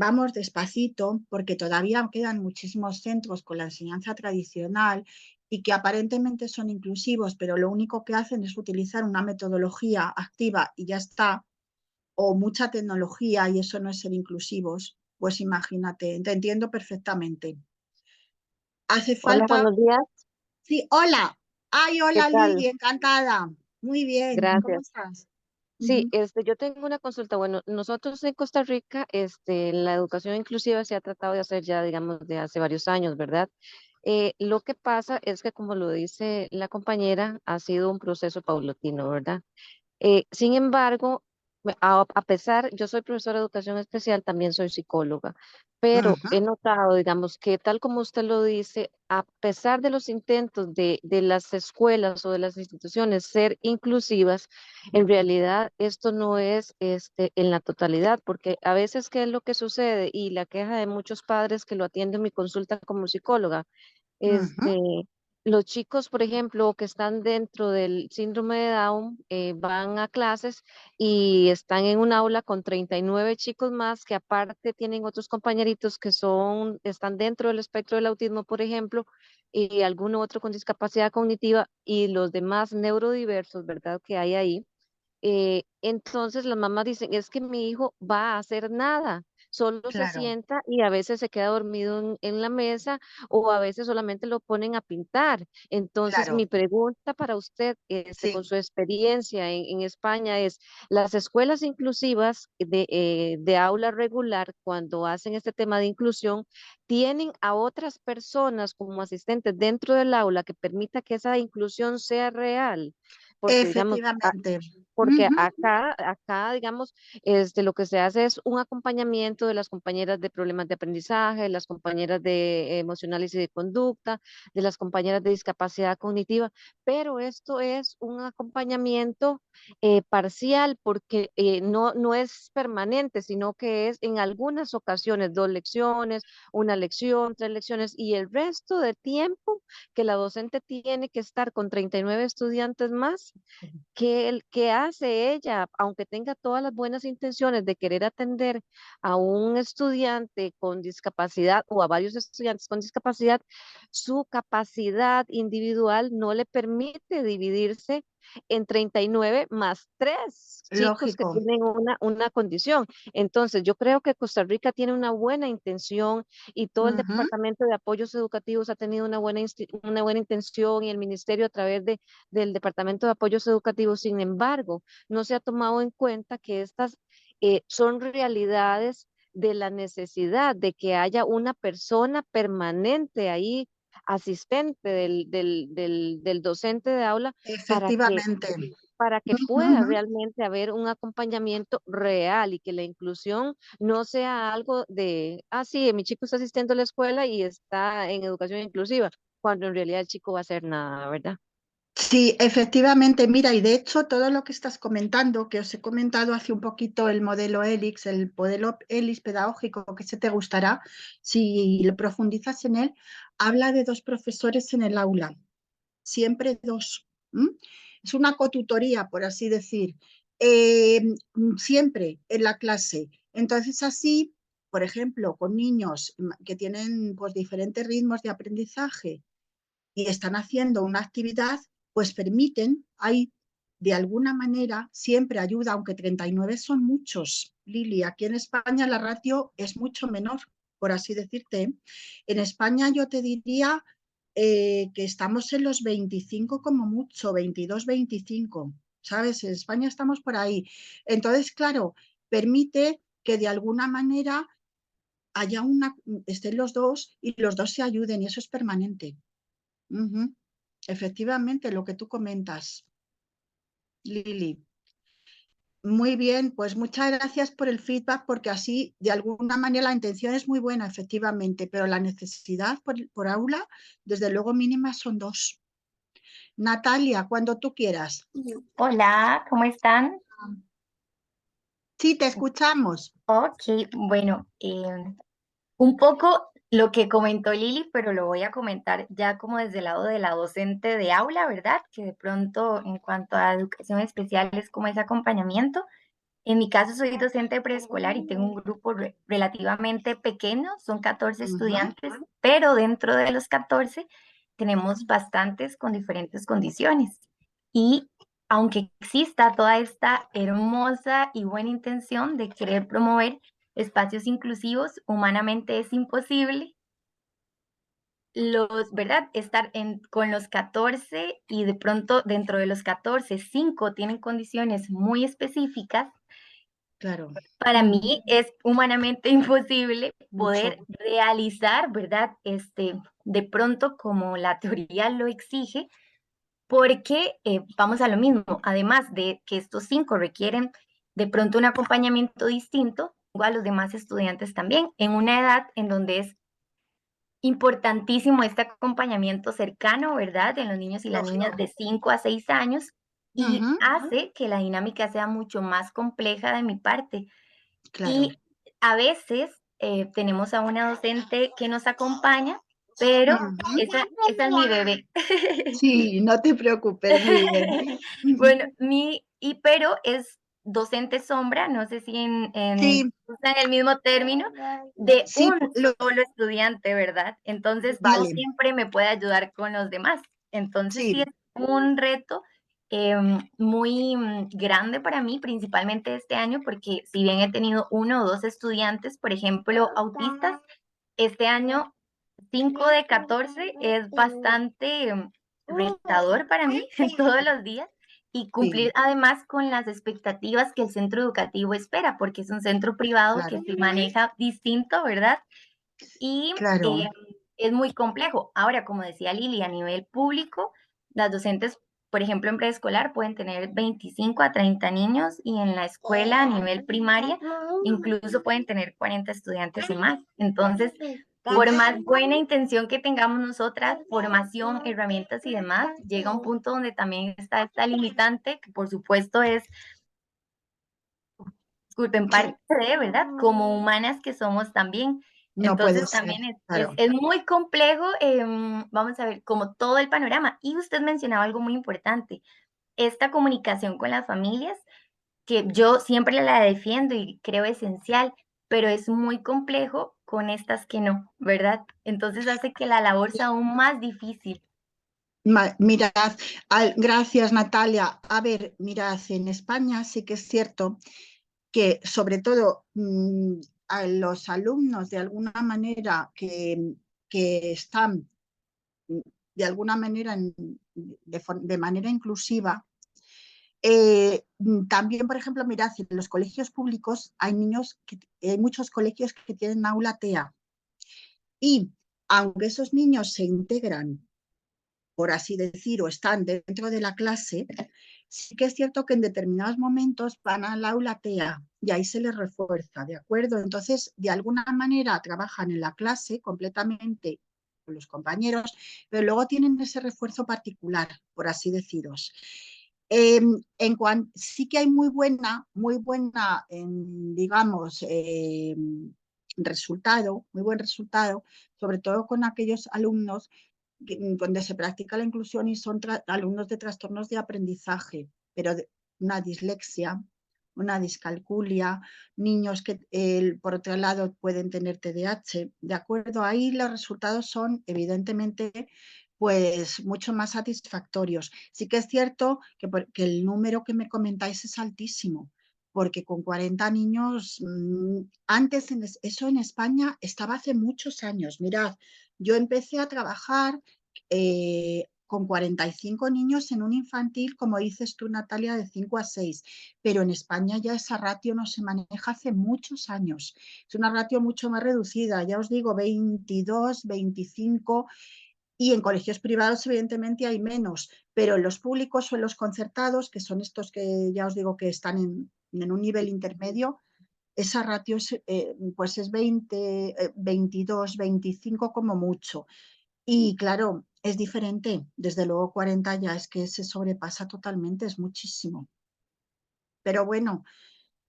vamos despacito porque todavía quedan muchísimos centros con la enseñanza tradicional y que aparentemente son inclusivos, pero lo único que hacen es utilizar una metodología activa y ya está, o mucha tecnología y eso no es ser inclusivos. Pues imagínate, te entiendo perfectamente. Hace Hola, falta... buenos días. Sí, hola. Ay, ¿Qué hola tal? Lili, encantada. Muy bien, ¿cómo Gracias. estás? Sí, Ujú. yo tengo una consulta. Bueno, nosotros en Costa Rica, la educación inclusiva se ha tratado de hacer ya, digamos, de hace varios años, ¿verdad? Lo que pasa es que, como lo dice la compañera, ha sido un proceso paulatino, ¿verdad? Sin embargo, a pesar, yo soy profesora de educación especial, también soy psicóloga, pero Ujú, he notado, digamos, que tal como usted lo dice, a pesar de los intentos de las escuelas o de las instituciones ser inclusivas, en realidad esto no es en la totalidad, porque a veces, ¿qué es lo que sucede? Y la queja de muchos padres que lo atienden en mi consulta como psicóloga, ujú. este, los chicos, por ejemplo, que están dentro del síndrome de Down, van a clases y están en un aula con 39 chicos más que aparte tienen otros compañeritos que están dentro del espectro del autismo, por ejemplo, y alguno otro con discapacidad cognitiva y los demás neurodiversos, ¿verdad? Que hay ahí. Entonces las mamás dicen, es que mi hijo va a hacer nada, solo se Claro, sienta y a veces se queda dormido en la mesa o a veces solamente lo ponen a pintar. Entonces claro. mi pregunta para usted, con Sí, su experiencia en España es, las escuelas inclusivas de aula regular, cuando hacen este tema de inclusión, ¿tienen a otras personas como asistentes dentro del aula que permita que esa inclusión sea real? Porque, digamos, efectivamente. porque Ujú. acá, digamos, lo que se hace es un acompañamiento de las compañeras de problemas de aprendizaje, de las compañeras de emocionales y de conducta, de las compañeras de discapacidad cognitiva, pero esto es un acompañamiento parcial porque no es permanente, sino que es en algunas ocasiones 2 lecciones, una lección, 3 lecciones y el resto de tiempo que la docente tiene que estar con 39 estudiantes más. ¿Qué hace ella? Aunque tenga todas las buenas intenciones de querer atender a un estudiante con discapacidad o a varios estudiantes con discapacidad, su capacidad individual no le permite dividirse en 39 más 3 chicos que Lógico. tienen una condición. Entonces, yo creo que Costa Rica tiene una buena intención y todo el Ujú. Departamento de Apoyos Educativos ha tenido una buena intención y el Ministerio a través del Departamento de Apoyos Educativos. Sin embargo, no se ha tomado en cuenta que estas son realidades de la necesidad de que haya una persona permanente ahí, asistente del docente de aula, para que Efectivamente. para que Ujú, pueda ujú. realmente haber un acompañamiento real y que la inclusión no sea algo de, sí, mi chico está asistiendo a la escuela y está en educación inclusiva, cuando en realidad el chico va a hacer nada, ¿verdad? Sí, efectivamente. Mira, y de hecho todo lo que estás comentando, que os he comentado hace un poquito el modelo ELIX pedagógico, que se te gustará, si lo profundizas en él, habla de 2 profesores en el aula, siempre 2. ¿M? Es una cotutoría, por así decir, eh, siempre en la clase. Entonces, así, por ejemplo, con niños que tienen pues, diferentes ritmos de aprendizaje y están haciendo una actividad, pues permiten, hay de alguna manera, siempre ayuda, aunque 39 son muchos, Lili, aquí en España la ratio es mucho menor, por así decirte. En España yo te diría que estamos en los 25 como mucho, 22, 25, ¿sabes? En España estamos por ahí. Entonces, claro, permite que de alguna manera estén los dos y los dos se ayuden y eso es permanente. Ujú. Efectivamente, lo que tú comentas, Lili. Muy bien, pues muchas gracias por el feedback, porque así, de alguna manera, la intención es muy buena, efectivamente, pero la necesidad por aula, desde luego mínima, son 2. Natalia, cuando tú quieras. Hola, ¿cómo están? Sí, te escuchamos. Ok, bueno, un poco lo que comentó Lili, pero lo voy a comentar ya como desde el lado de la docente de aula, ¿verdad? Que de pronto en cuanto a educación especial es como ese acompañamiento. En mi caso soy docente preescolar y tengo un grupo relativamente pequeño, son 14 Ujú. estudiantes, pero dentro de los 14 tenemos bastantes con diferentes condiciones. Y aunque exista toda esta hermosa y buena intención de querer promover espacios inclusivos, humanamente es imposible ¿verdad? Estar con los 14 y de pronto dentro de los 14 5 tienen condiciones muy específicas. Claro, Para mí es humanamente imposible mucho. poder realizar, ¿verdad? De pronto como la teoría lo exige, porque vamos a lo mismo, además de que estos 5 requieren de pronto un acompañamiento distinto, a los demás estudiantes también, en una edad en donde es importantísimo este acompañamiento cercano, ¿verdad? En los niños y las niñas Lógico. de 5 a 6 años y Ujú. hace que la dinámica sea mucho más compleja de mi parte. Claro. Y a veces tenemos a una docente que nos acompaña, pero Ujú. esa es mi bebé. Sí, no te preocupes, muy bien. Bueno, pero es docente sombra, no sé si Sí, usan el mismo término, de sí, un solo estudiante, ¿verdad? Entonces, no vale, siempre me puede ayudar con los demás. Entonces, sí sí, es un reto muy grande para mí, principalmente este año, porque si bien he tenido 1 o 2 estudiantes, por ejemplo, autistas, este año 5 de 14 es bastante retador para mí todos los días y sí, cumplir además con las expectativas que el centro educativo espera, porque es un centro privado que claro, se maneja distinto, ¿verdad? Y claro. es muy complejo. Ahora, como decía Lili, a nivel público, las docentes, por ejemplo, en preescolar pueden tener 25 a 30 niños y en la escuela a nivel primaria incluso pueden tener 40 estudiantes y más. Entonces, por más buena intención que tengamos nosotras, formación, herramientas y demás, llega un punto donde también está esta limitante, que por supuesto es, disculpen, Sí, parte de, ¿verdad? Como humanas que somos también. no puede Entonces ser, también claro. es muy complejo, vamos a ver, como todo el panorama. Y usted mencionaba algo muy importante, esta comunicación con las familias, que yo siempre la defiendo y creo esencial, pero es muy complejo con estas que no, ¿verdad? Entonces hace que la labor sea aún más difícil. Mirad, gracias Natalia. A ver, mirad, en España sí que es cierto que sobre todo a los alumnos de alguna manera que están de alguna manera de manera inclusiva, también, por ejemplo, mirad, en los colegios públicos hay muchos colegios que tienen aula TEA y aunque esos niños se integran, por así decir, o están dentro de la clase, sí que es cierto que en determinados momentos van al aula TEA y ahí se les refuerza, ¿de acuerdo? Entonces, de alguna manera trabajan en la clase completamente con los compañeros, pero luego tienen ese refuerzo particular, por así deciros. Sí que hay muy buena, digamos, muy buen resultado, sobre todo con aquellos alumnos donde se practica la inclusión y son alumnos de trastornos de aprendizaje, pero una dislexia, una discalculia, niños que por otro lado pueden tener TDAH, ¿de acuerdo? Ahí los resultados son evidentemente pues mucho más satisfactorios. Sí que es cierto que el número que me comentáis es altísimo, porque con 40 niños, antes eso en España estaba hace muchos años. Mirad, yo empecé a trabajar con 45 niños en un infantil, como dices tú, Natalia, de 5 a 6, pero en España ya esa ratio no se maneja hace muchos años. Es una ratio mucho más reducida, ya os digo, 22, 25, y en colegios privados evidentemente hay menos, pero en los públicos o en los concertados, que son estos que ya os digo que están En un nivel intermedio, esa ratio pues es 20, 22, 25 como mucho. Y claro, es diferente. Desde luego 40 ya es que se sobrepasa totalmente, es muchísimo. Pero bueno,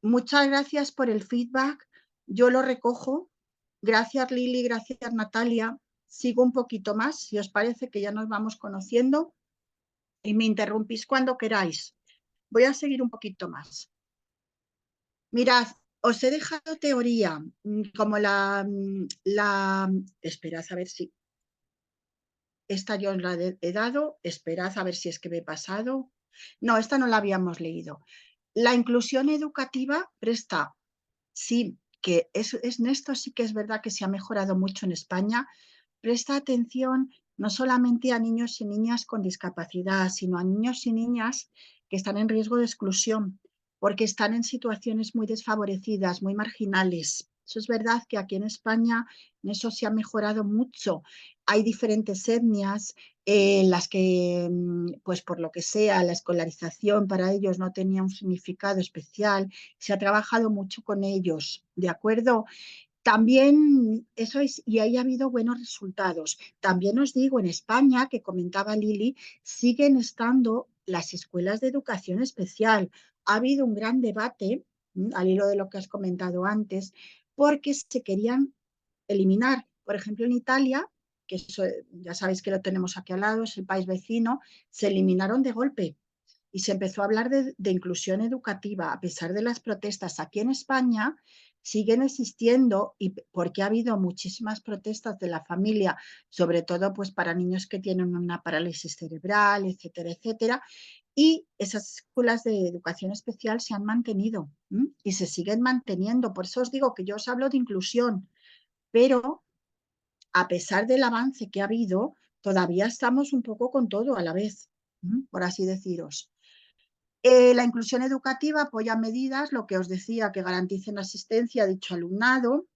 muchas gracias por el feedback. Yo lo recojo. Gracias Lili, gracias Natalia. Sigo un poquito más, si os parece que ya nos vamos conociendo. Y me interrumpís cuando queráis. Voy a seguir un poquito más. Mirad, os he dejado teoría, como esperad a ver si... Esta yo os la he dado, esperad a ver si es que me he pasado. No, esta no la habíamos leído. La inclusión educativa presta, sí, que en esto sí que es verdad que se ha mejorado mucho en España, presta atención no solamente a niños y niñas con discapacidad, sino a niños y niñas que están en riesgo de exclusión, porque están en situaciones muy desfavorecidas, muy marginales. Eso es verdad que aquí en España en eso se ha mejorado mucho. Hay diferentes etnias en las que, pues por lo que sea, la escolarización para ellos no tenía un significado especial. Se ha trabajado mucho con ellos, ¿de acuerdo? También eso es, y ahí ha habido buenos resultados. También os digo, en España, que comentaba Lili, siguen estando las escuelas de educación especial. Ha habido un gran debate, al hilo de lo que has comentado antes, porque se querían eliminar. Por ejemplo, en Italia, que eso, ya sabéis que lo tenemos aquí al lado, es el país vecino, se eliminaron de golpe y se empezó a hablar de inclusión educativa. A pesar de las protestas aquí en España, siguen existiendo y porque ha habido muchísimas protestas de la familia, sobre todo pues para niños que tienen una parálisis cerebral, etcétera, etcétera, y esas escuelas de educación especial se han mantenido y se siguen manteniendo. Por eso os digo que yo os hablo de inclusión, pero a pesar del avance que ha habido, todavía estamos un poco con todo a la vez, por así deciros. La inclusión educativa apoya medidas, lo que os decía, que garanticen asistencia a dicho alumnado,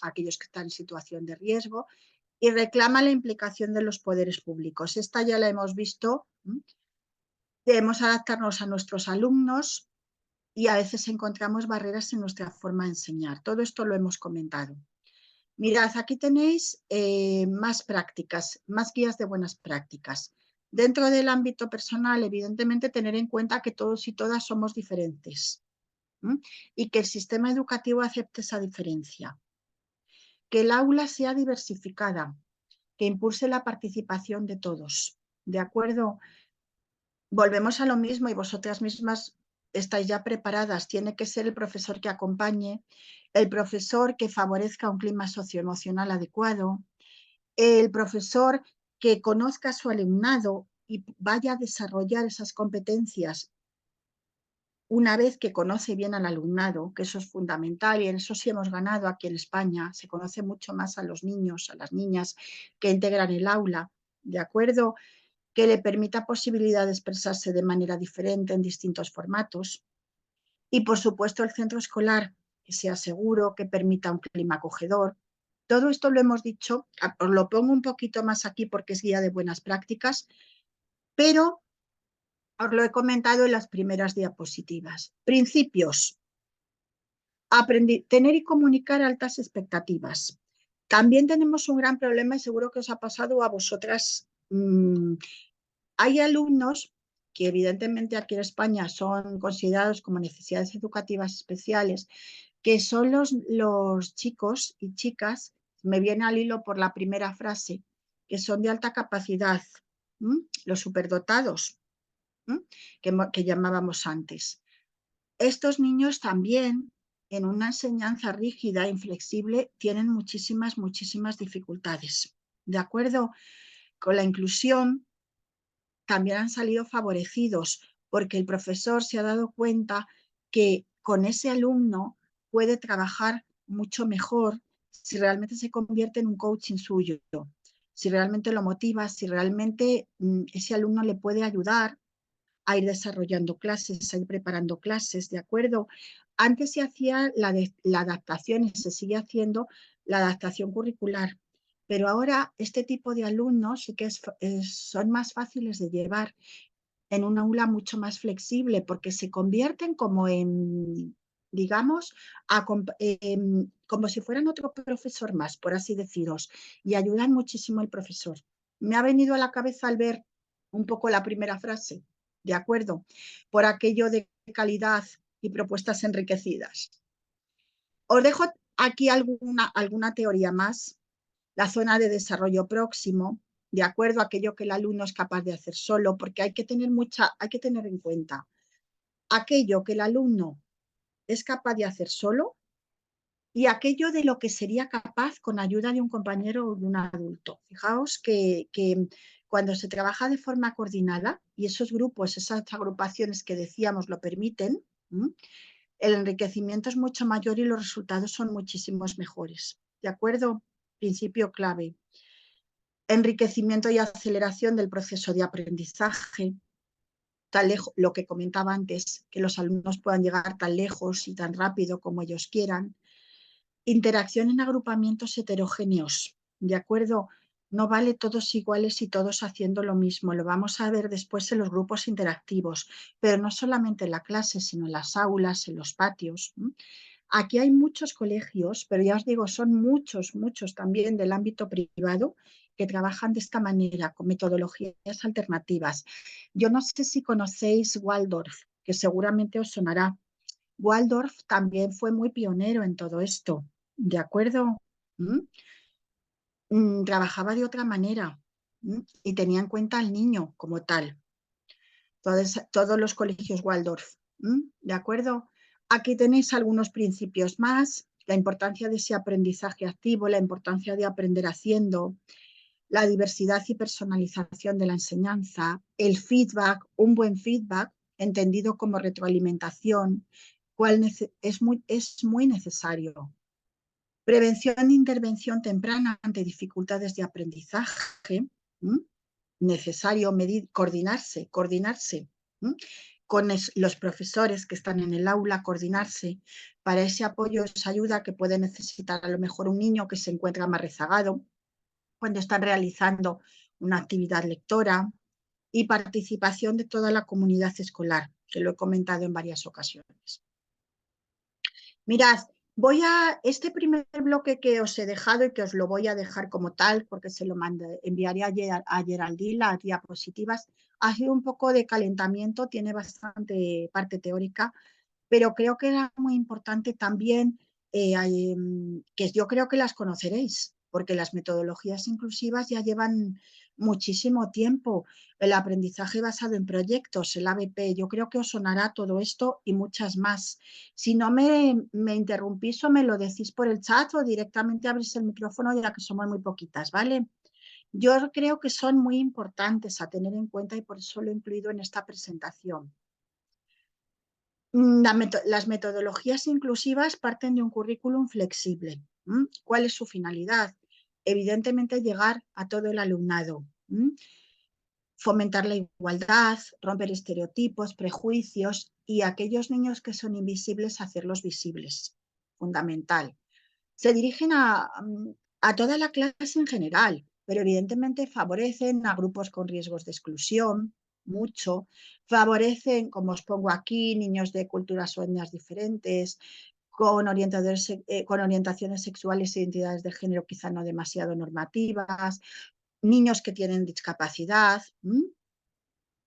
aquellos que están en situación de riesgo, y reclama la implicación de los poderes públicos. Esta ya la hemos visto. Debemos adaptarnos a nuestros alumnos y a veces encontramos barreras en nuestra forma de enseñar. Todo esto lo hemos comentado. Mirad, aquí tenéis más prácticas, más guías de buenas prácticas. Dentro del ámbito personal, evidentemente, tener en cuenta que todos y todas somos diferentes y que el sistema educativo acepte esa diferencia. Que el aula sea diversificada, que impulse la participación de todos. ¿De acuerdo? Volvemos a lo mismo y vosotras mismas estáis ya preparadas. Tiene que ser el profesor que acompañe, el profesor que favorezca un clima socioemocional adecuado, el profesor que conozca a su alumnado y vaya a desarrollar esas competencias una vez que conoce bien al alumnado, que eso es fundamental y en eso sí hemos ganado aquí en España, se conoce mucho más a los niños, a las niñas que integran el aula, ¿de acuerdo? Que le permita posibilidad de expresarse de manera diferente en distintos formatos. Y, por supuesto, el centro escolar, que sea seguro, que permita un clima acogedor. Todo esto lo hemos dicho, os lo pongo un poquito más aquí porque es guía de buenas prácticas, pero os lo he comentado en las primeras diapositivas. Principios. Tener y comunicar altas expectativas. También tenemos un gran problema y seguro que os ha pasado a vosotras. Hay alumnos que evidentemente aquí en España son considerados como necesidades educativas especiales, que son los chicos y chicas, me viene al hilo por la primera frase, que son de alta capacidad, los superdotados, que llamábamos antes. Estos niños también, en una enseñanza rígida e inflexible, tienen muchísimas dificultades. ¿De acuerdo? Con la inclusión también han salido favorecidos porque el profesor se ha dado cuenta que con ese alumno puede trabajar mucho mejor si realmente se convierte en un coaching suyo, si realmente lo motiva, si realmente ese alumno le puede ayudar a ir desarrollando clases, a ir preparando clases, ¿de acuerdo? Antes se hacía la adaptación y se sigue haciendo la adaptación curricular, pero ahora este tipo de alumnos sí que son más fáciles de llevar en un aula mucho más flexible, porque se convierten como en, digamos, como si fueran otro profesor más, por así deciros, y ayudan muchísimo al profesor. Me ha venido a la cabeza al ver un poco la primera frase, ¿de acuerdo? Por aquello de calidad y propuestas enriquecidas. Os dejo aquí alguna teoría más. La zona de desarrollo próximo, de acuerdo a aquello que el alumno es capaz de hacer solo, porque hay que tener en cuenta aquello que el alumno es capaz de hacer solo y aquello de lo que sería capaz con ayuda de un compañero o de un adulto. Fijaos que cuando se trabaja de forma coordinada y esos grupos, esas agrupaciones que decíamos lo permiten, el enriquecimiento es mucho mayor y los resultados son muchísimos mejores. ¿De acuerdo? Principio clave. Enriquecimiento y aceleración del proceso de aprendizaje, lo que comentaba antes, que los alumnos puedan llegar tan lejos y tan rápido como ellos quieran. Interacción en agrupamientos heterogéneos, ¿de acuerdo? No vale todos iguales y todos haciendo lo mismo, lo vamos a ver después en los grupos interactivos, pero no solamente en la clase, sino en las aulas, en los patios. Aquí hay muchos colegios, pero ya os digo, son muchos también del ámbito privado que trabajan de esta manera, con metodologías alternativas. Yo no sé si conocéis Waldorf, que seguramente os sonará. Waldorf también fue muy pionero en todo esto, ¿de acuerdo? Trabajaba de otra manera y tenía en cuenta al niño como tal. Todos los colegios Waldorf, ¿de acuerdo? Aquí tenéis algunos principios más, la importancia de ese aprendizaje activo, la importancia de aprender haciendo, la diversidad y personalización de la enseñanza, el feedback, un buen feedback, entendido como retroalimentación, es muy necesario. Prevención e intervención temprana ante dificultades de aprendizaje, necesario coordinarse con los profesores que están en el aula, coordinarse para ese apoyo, esa ayuda que puede necesitar a lo mejor un niño que se encuentra más rezagado cuando están realizando una actividad lectora, y participación de toda la comunidad escolar, que lo he comentado en varias ocasiones. Mirad, este primer bloque que os he dejado y que os lo voy a dejar como tal, porque se lo enviaré a Geraldine, las diapositivas, ha sido un poco de calentamiento, tiene bastante parte teórica, pero creo que era muy importante también, que yo creo que las conoceréis, porque las metodologías inclusivas ya llevan muchísimo tiempo. El aprendizaje basado en proyectos, el ABP, yo creo que os sonará todo esto y muchas más. Si no me interrumpís o me lo decís por el chat o directamente abrís el micrófono, ya que somos muy poquitas, ¿vale? Yo creo que son muy importantes a tener en cuenta y por eso lo he incluido en esta presentación. Las metodologías inclusivas parten de un currículum flexible. ¿Cuál es su finalidad? Evidentemente, llegar a todo el alumnado. Fomentar la igualdad, romper estereotipos, prejuicios y aquellos niños que son invisibles, hacerlos visibles. Fundamental. Se dirigen a toda la clase en general, pero evidentemente favorecen a grupos con riesgos de exclusión, mucho. Favorecen, como os pongo aquí, niños de culturas o etnias diferentes, con orientaciones sexuales e identidades de género quizá no demasiado normativas, niños que tienen discapacidad,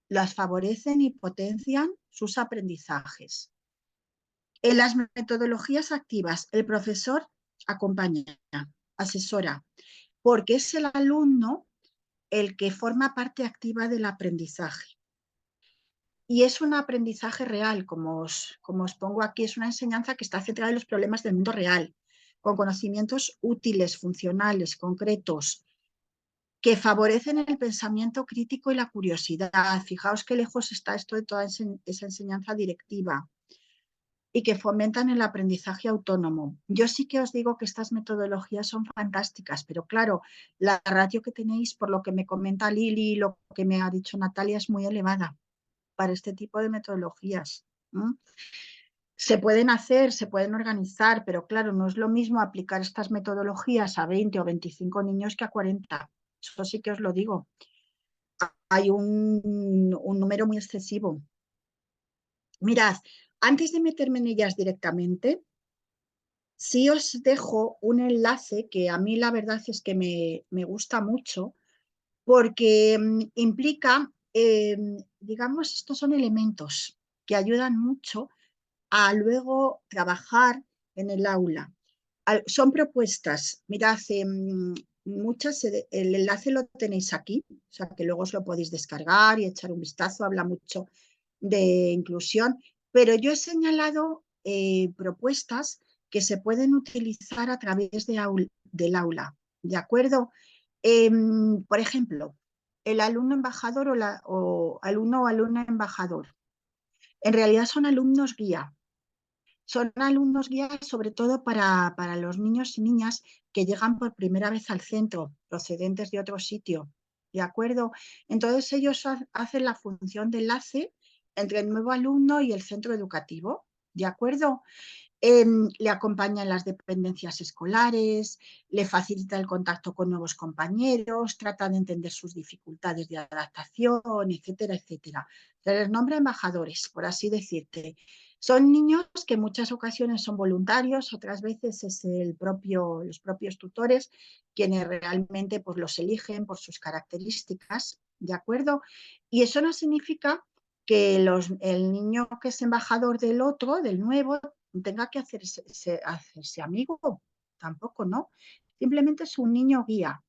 las favorecen y potencian sus aprendizajes. En las metodologías activas, el profesor acompaña, asesora, porque es el alumno el que forma parte activa del aprendizaje. Y es un aprendizaje real, como os pongo aquí, es una enseñanza que está centrada en los problemas del mundo real, con conocimientos útiles, funcionales, concretos, que favorecen el pensamiento crítico y la curiosidad. Fijaos qué lejos está esto de toda esa enseñanza directiva, y que fomentan el aprendizaje autónomo. Yo sí que os digo que estas metodologías son fantásticas, pero claro, la ratio que tenéis, por lo que me comenta Lili y lo que me ha dicho Natalia, es muy elevada para este tipo de metodologías. Se pueden hacer, se pueden organizar, pero claro, no es lo mismo aplicar estas metodologías a 20 o 25 niños que a 40. Eso sí que os lo digo. hay un número muy excesivo. Mirad, antes de meterme en ellas directamente, sí os dejo un enlace que a mí la verdad es que me gusta mucho, porque implica, digamos, estos son elementos que ayudan mucho a luego trabajar en el aula. Son propuestas, mirad, muchas, el enlace lo tenéis aquí, o sea que luego os lo podéis descargar y echar un vistazo, habla mucho de inclusión, pero yo he señalado propuestas que se pueden utilizar a través del aula, ¿de acuerdo? Por ejemplo, el alumno embajador o alumno o alumna embajador. En realidad son alumnos guía. Son alumnos guía sobre todo para los niños y niñas que llegan por primera vez al centro, procedentes de otro sitio, ¿de acuerdo? Entonces ellos hacen la función de enlace entre el nuevo alumno y el centro educativo, ¿de acuerdo? Le acompaña en las dependencias escolares, le facilita el contacto con nuevos compañeros, trata de entender sus dificultades de adaptación, etcétera, etcétera. Se les nombra embajadores, por así decirte. Son niños que en muchas ocasiones son voluntarios, otras veces es los propios tutores quienes realmente pues, los eligen por sus características, ¿de acuerdo? Y eso no significa que el niño que es embajador del otro, del nuevo, tenga que hacerse amigo, tampoco, ¿no? Simplemente es un niño guía,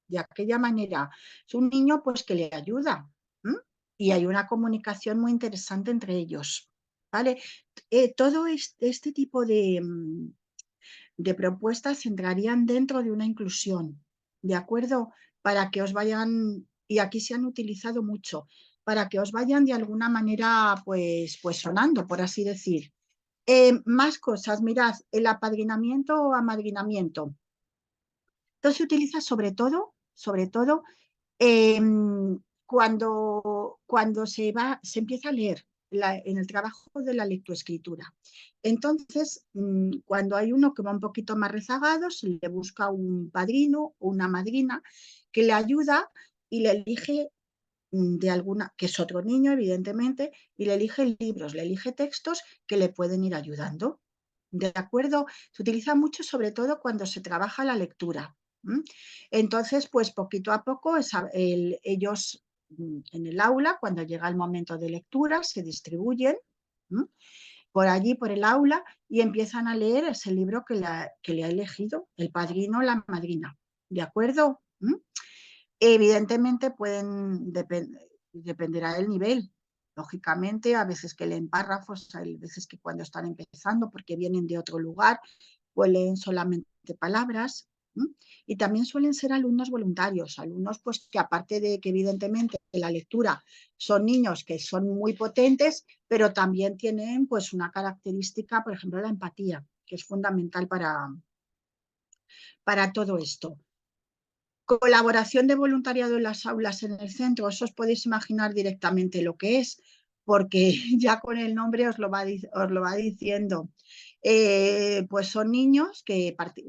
de aquella manera. Es un niño pues que le ayuda, ¿m? Y hay una comunicación muy interesante entre ellos, ¿vale? Todo este tipo de propuestas entrarían dentro de una inclusión, ¿de acuerdo? Para que os vayan, y aquí se han utilizado mucho, para que os vayan de alguna manera pues sonando, por así decir. Más cosas, mirad, el apadrinamiento o amadrinamiento. Esto se utiliza sobre todo eh, cuando se empieza a leer en el trabajo de la lectoescritura. Entonces, cuando hay uno que va un poquito más rezagado, se le busca un padrino o una madrina que le ayuda y le elige de alguna, que es otro niño, evidentemente, y le elige libros, le elige textos que le pueden ir ayudando. ¿De acuerdo? Se utiliza mucho, sobre todo cuando se trabaja la lectura. Entonces, pues poquito a poco, ellos en el aula, cuando llega el momento de lectura, se distribuyen por allí, por el aula, y empiezan a leer ese libro que le ha elegido el padrino o la madrina. ¿De acuerdo? Evidentemente dependerá del nivel. Lógicamente, a veces que leen párrafos, hay veces que cuando están empezando, porque vienen de otro lugar, pues leen solamente palabras. Y también suelen ser alumnos voluntarios, alumnos pues que aparte de que evidentemente la lectura son niños que son muy potentes, pero también tienen pues una característica, por ejemplo, la empatía, que es fundamental para todo esto. Colaboración de voluntariado en las aulas en el centro, eso os podéis imaginar directamente lo que es, porque ya con el nombre os lo va diciendo. Pues son niños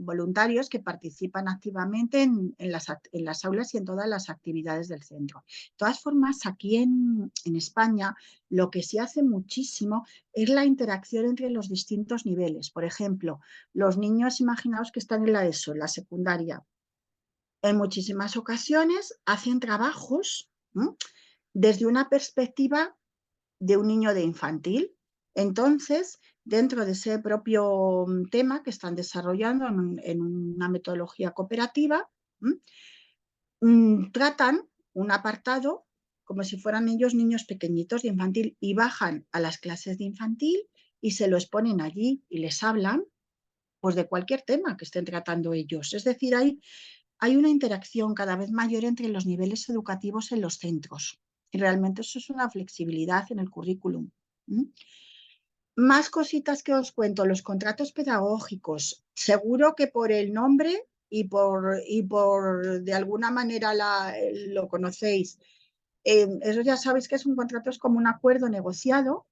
voluntarios que participan activamente en las aulas y en todas las actividades del centro. De todas formas, aquí en España lo que se hace muchísimo es la interacción entre los distintos niveles. Por ejemplo, los niños, imaginaos que están en la ESO, en la secundaria. En muchísimas ocasiones hacen trabajos desde una perspectiva de un niño de infantil. Entonces, dentro de ese propio tema que están desarrollando en una metodología cooperativa, tratan un apartado como si fueran ellos niños pequeñitos de infantil y bajan a las clases de infantil y se los ponen allí y les hablan pues de cualquier tema que estén tratando ellos. Es decir, hay una interacción cada vez mayor entre los niveles educativos en los centros. Y realmente eso es una flexibilidad en el currículum. Más cositas que os cuento, los contratos pedagógicos. Seguro que por el nombre y por de alguna manera lo conocéis. Eso ya sabéis que es un contrato, es como un acuerdo negociado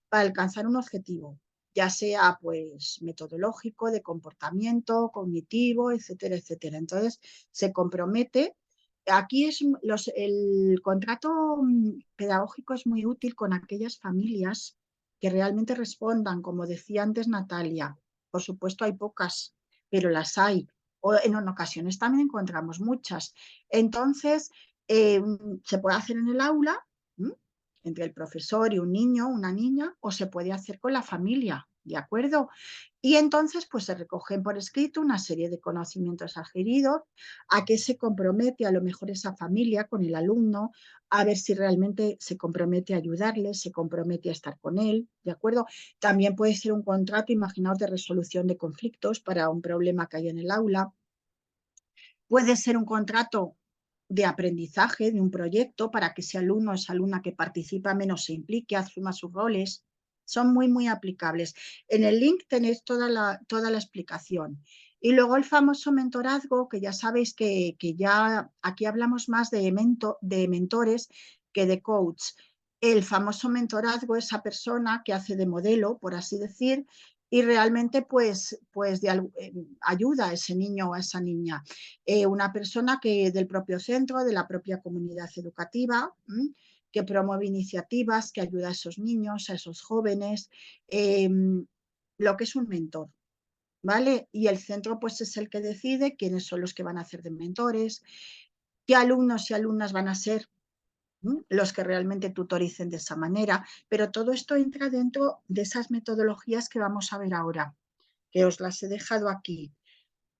para alcanzar un objetivo, ya sea pues metodológico, de comportamiento, cognitivo, etcétera, etcétera. Entonces se compromete aquí el contrato pedagógico es muy útil con aquellas familias que realmente respondan, como decía antes Natalia. Por supuesto hay pocas, pero las hay. O en ocasiones también encontramos muchas. Entonces, se puede hacer en el aula, entre el profesor y un niño, una niña, o se puede hacer con la familia, ¿de acuerdo? Y entonces, pues se recogen por escrito una serie de conocimientos adquiridos, a qué se compromete a lo mejor esa familia con el alumno, a ver si realmente se compromete a ayudarle, se compromete a estar con él, ¿de acuerdo? También puede ser un contrato, imaginaos, de resolución de conflictos para un problema que hay en el aula. Puede ser un contrato de aprendizaje, de un proyecto, para que ese alumno o esa alumna que participa menos se implique, asuma sus roles. Son muy, muy aplicables. En el link tenéis toda la explicación. Y luego el famoso mentorazgo, que ya sabéis que ya aquí hablamos más de mentores que de coach. El famoso mentorazgo, esa persona que hace de modelo, por así decir, y realmente pues ayuda a ese niño o a esa niña. Una persona que del propio centro, de la propia comunidad educativa, que promueve iniciativas, que ayuda a esos niños, a esos jóvenes, lo que es un mentor, ¿vale? Y el centro pues es el que decide quiénes son los que van a hacer de mentores, qué alumnos y alumnas van a ser los que realmente tutoricen de esa manera, pero todo esto entra dentro de esas metodologías que vamos a ver ahora, que os las he dejado aquí.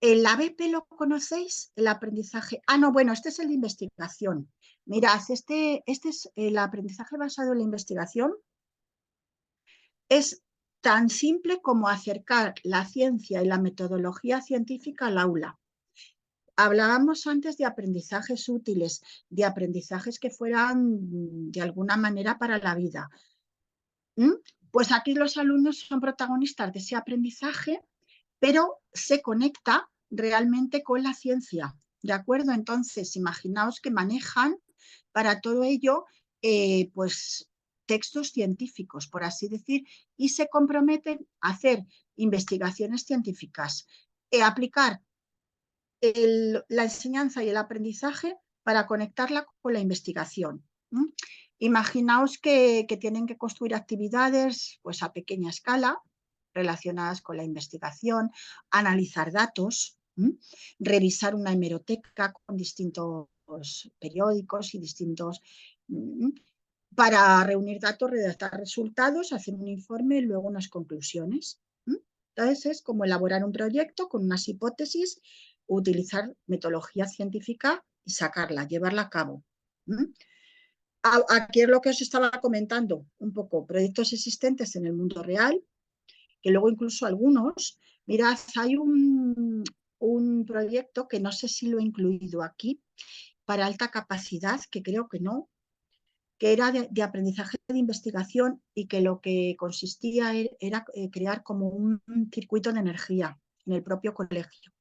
¿El ABP lo conocéis? El aprendizaje. Ah, no, bueno, este es el de investigación. Mirad, este es el aprendizaje basado en la investigación. Es tan simple como acercar la ciencia y la metodología científica al aula. Hablábamos antes de aprendizajes útiles, de aprendizajes que fueran de alguna manera para la vida. Pues aquí los alumnos son protagonistas de ese aprendizaje, pero se conecta realmente con la ciencia, ¿de acuerdo? Entonces, imaginaos que manejan para todo ello, pues, textos científicos, por así decir, y se comprometen a hacer investigaciones científicas, aplicar la enseñanza y el aprendizaje para conectarla con la investigación. Imaginaos que tienen que construir actividades pues, a pequeña escala relacionadas con la investigación, analizar datos, revisar una hemeroteca con distintos periódicos y distintos... para reunir datos, redactar resultados, hacer un informe y luego unas conclusiones. Entonces es como elaborar un proyecto con unas hipótesis, utilizar metodología científica y sacarla, llevarla a cabo. Aquí es lo que os estaba comentando, un poco, proyectos existentes en el mundo real, que luego incluso algunos, mirad, hay un proyecto que no sé si lo he incluido aquí, para alta capacidad, que creo que no, que era de aprendizaje de investigación y que lo que consistía era crear como un circuito de energía en el propio colegio.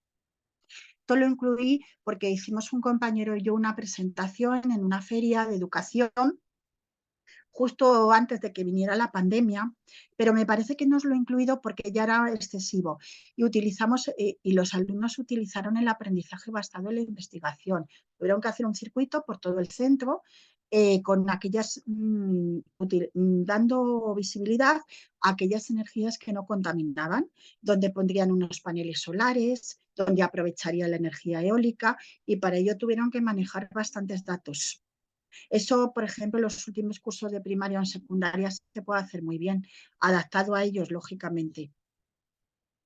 Esto lo incluí porque hicimos un compañero y yo una presentación en una feria de educación justo antes de que viniera la pandemia, pero me parece que no os lo he incluido porque ya era excesivo. Y utilizamos, y los alumnos utilizaron el aprendizaje basado en la investigación. Tuvieron que hacer un circuito por todo el centro con aquellas, dando visibilidad a aquellas energías que no contaminaban, donde pondrían unos paneles solares, donde aprovecharían la energía eólica, y para ello tuvieron que manejar bastantes datos. Eso, por ejemplo, en los últimos cursos de primaria o en secundaria se puede hacer muy bien, adaptado a ellos, lógicamente.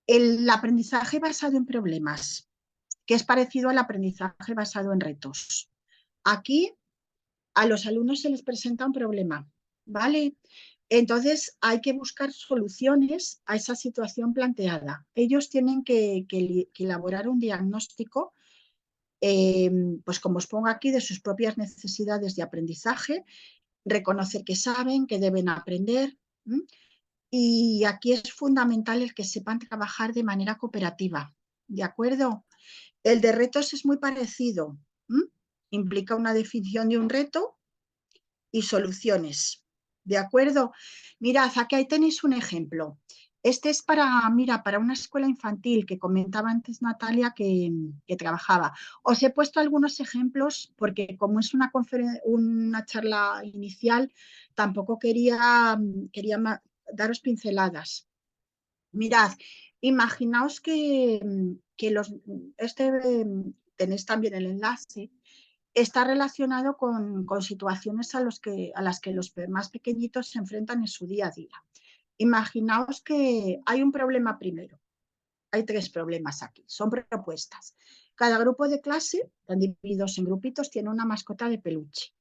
El aprendizaje basado en problemas, que es parecido al aprendizaje basado en retos. Aquí a los alumnos se les presenta un problema, ¿vale? Entonces hay que buscar soluciones a esa situación planteada. Ellos tienen que elaborar un diagnóstico, pues como os pongo aquí, de sus propias necesidades de aprendizaje, reconocer que saben, que deben aprender. Y aquí es fundamental el que sepan trabajar de manera cooperativa, ¿de acuerdo? El de retos es muy parecido. Implica una definición de un reto y soluciones, ¿de acuerdo? Mirad, aquí tenéis un ejemplo. Este es para, mira, para una escuela infantil que comentaba antes Natalia que trabajaba. Os he puesto algunos ejemplos porque como es una charla inicial, tampoco quería daros pinceladas. Mirad, imaginaos tenéis también el enlace, está relacionado con situaciones a las que los más pequeñitos se enfrentan en su día a día. Imaginaos que hay un problema primero. Hay 3 problemas aquí, son propuestas. Cada grupo de clase, están divididos en grupitos, tiene una mascota de peluche.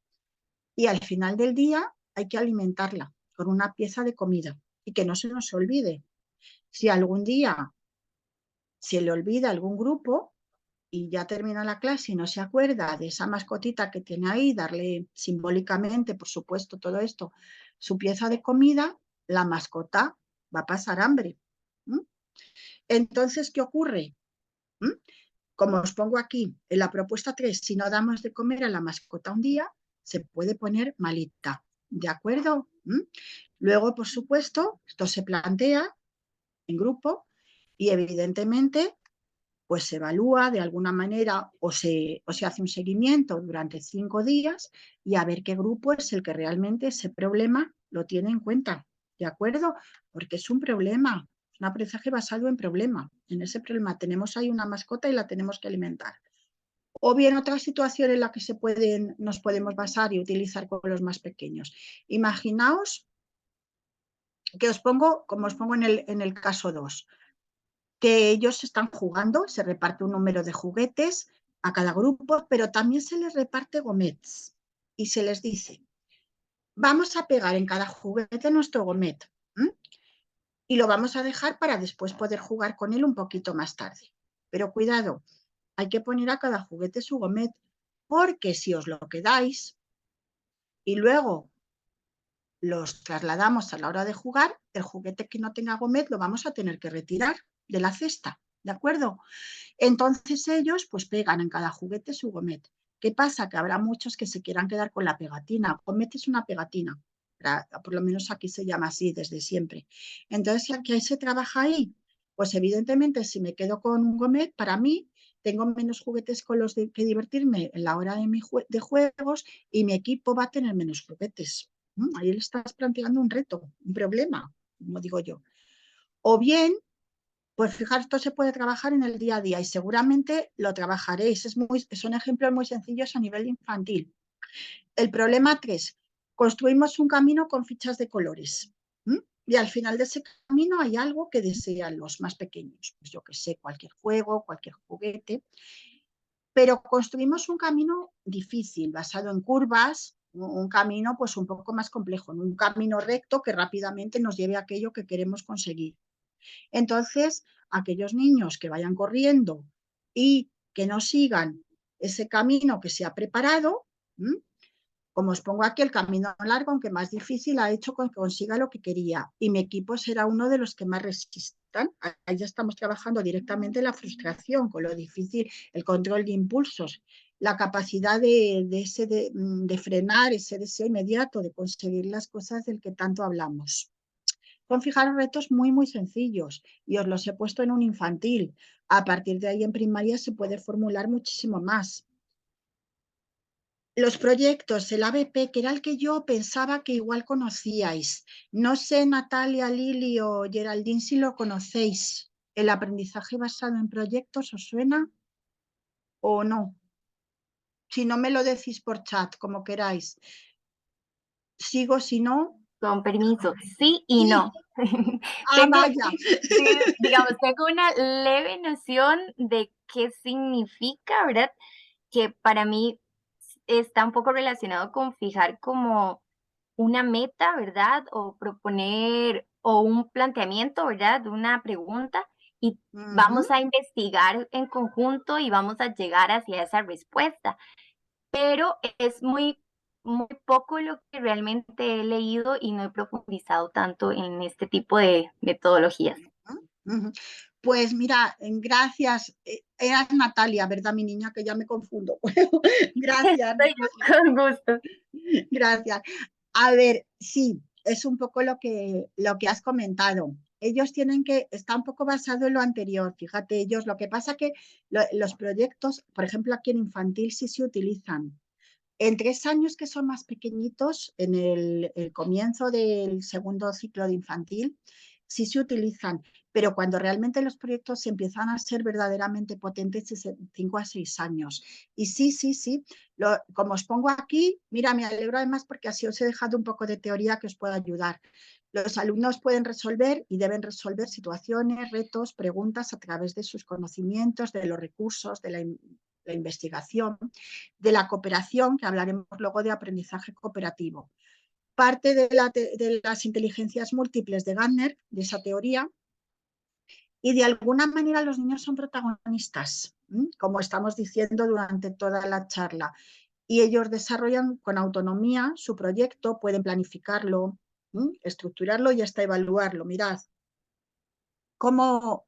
Y al final del día hay que alimentarla con una pieza de comida. Y que no se nos olvide, si algún día se le olvida a algún grupo y ya termina la clase y no se acuerda de esa mascotita que tiene ahí, darle simbólicamente, por supuesto, todo esto, su pieza de comida, la mascota va a pasar hambre. ¿Mm? Entonces, ¿qué ocurre? ¿Mm? Como os pongo aquí en la propuesta 3, si no damos de comer a la mascota un día, se puede poner malita. ¿De acuerdo? ¿Mm? Luego, por supuesto, esto se plantea en grupo y evidentemente pues se evalúa de alguna manera o se hace un seguimiento durante 5 días y a ver qué grupo es el que realmente ese problema lo tiene en cuenta, ¿de acuerdo? Porque es un problema, un aprendizaje basado en problema. En ese problema tenemos ahí una mascota y la tenemos que alimentar. O bien otra situación en la que nos podemos basar y utilizar con los más pequeños. Imaginaos que os pongo, como os pongo en el caso 2, que ellos están jugando, se reparte un número de juguetes a cada grupo, pero también se les reparte gomets y se les dice, vamos a pegar en cada juguete nuestro gomet y lo vamos a dejar para después poder jugar con él un poquito más tarde. Pero cuidado, hay que poner a cada juguete su gomet, porque si os lo quedáis y luego los trasladamos a la hora de jugar, el juguete que no tenga gomet lo vamos a tener que retirar de la cesta, ¿de acuerdo? Entonces ellos pues pegan en cada juguete su gomet. ¿Qué pasa? Que habrá muchos que se quieran quedar con la pegatina. Gomet es una pegatina, por lo menos aquí se llama así desde siempre. Entonces, ¿qué se trabaja ahí? Pues evidentemente si me quedo con un gomet, para mí tengo menos juguetes con los que divertirme en la hora de juegos y mi equipo va a tener menos juguetes. Ahí le estás planteando un reto, un problema, como digo yo. O bien, pues fijaros, esto se puede trabajar en el día a día y seguramente lo trabajaréis. Son ejemplos muy sencillos a nivel infantil. El problema 3, construimos un camino con fichas de colores. Y al final de ese camino hay algo que desean los más pequeños. Pues yo que sé, cualquier juego, cualquier juguete. Pero construimos un camino difícil, basado en curvas, un camino pues un poco más complejo, un camino recto que rápidamente nos lleve a aquello que queremos conseguir. Entonces, aquellos niños que vayan corriendo y que no sigan ese camino que se ha preparado, como os pongo aquí, el camino largo, aunque más difícil, ha hecho que consiga lo que quería. Y mi equipo será uno de los que más resistan. Ahí ya estamos trabajando directamente la frustración, con lo difícil, el control de impulsos, la capacidad de frenar ese deseo inmediato de conseguir las cosas del que tanto hablamos. Son, fijaros, retos muy, muy sencillos y os los he puesto en un infantil. A partir de ahí en primaria se puede formular muchísimo más. Los proyectos, el ABP, que era el que yo pensaba que igual conocíais. No sé, Natalia, Lili o Geraldine, si lo conocéis. ¿El aprendizaje basado en proyectos os suena o no? Si no, me lo decís por chat, como queráis. Sigo, si no. Con permiso, sí y Sí. no. Vaya. Digamos, tengo una leve noción de qué significa, ¿verdad? Que para mí está un poco relacionado con fijar como una meta, ¿verdad? O proponer o un planteamiento, ¿verdad? De una pregunta y vamos a investigar en conjunto y vamos a llegar hacia esa respuesta. Pero es muy poco lo que realmente he leído y no he profundizado tanto en este tipo de metodologías. Pues mira, gracias. Eras Natalia, ¿verdad, mi niña? Que ya me confundo. Gracias. Con gusto. Gracias. A ver, sí, es un poco lo que has comentado. ellos está un poco basado en lo anterior, fíjate, ellos, lo que pasa que los proyectos, por ejemplo, aquí en infantil sí se utilizan. En 3 años que son más pequeñitos, en el comienzo del segundo ciclo de infantil, sí se utilizan, pero cuando realmente los proyectos empiezan a ser verdaderamente potentes es en 5 a 6 años. Y sí, como os pongo aquí, mira, me alegro además porque así os he dejado un poco de teoría que os pueda ayudar. Los alumnos pueden resolver y deben resolver situaciones, retos, preguntas a través de sus conocimientos, de los recursos, de la investigación, de la cooperación, que hablaremos luego de aprendizaje cooperativo. Parte de las inteligencias múltiples de Gardner, de esa teoría, y de alguna manera los niños son protagonistas, como estamos diciendo durante toda la charla, y ellos desarrollan con autonomía su proyecto, pueden planificarlo, estructurarlo y hasta evaluarlo. Mirad, ¿cómo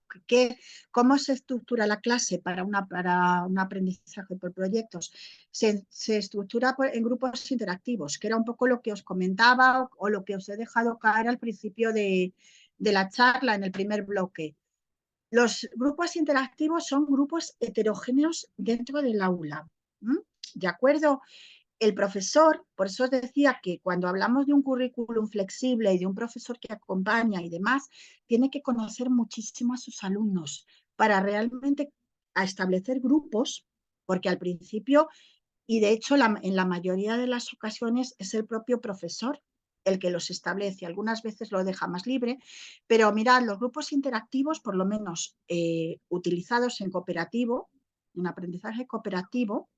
se estructura la clase para un aprendizaje por proyectos? Se estructura en grupos interactivos, que era un poco lo que os comentaba o lo que os he dejado caer al principio de la charla en el primer bloque. Los grupos interactivos son grupos heterogéneos dentro del aula. ¿De acuerdo? El profesor, por eso os decía que cuando hablamos de un currículum flexible y de un profesor que acompaña y demás, tiene que conocer muchísimo a sus alumnos para realmente establecer grupos, porque al principio, y de hecho en la mayoría de las ocasiones es el propio profesor el que los establece, algunas veces lo deja más libre, pero mirad, los grupos interactivos, por lo menos utilizados en cooperativo, en aprendizaje cooperativo,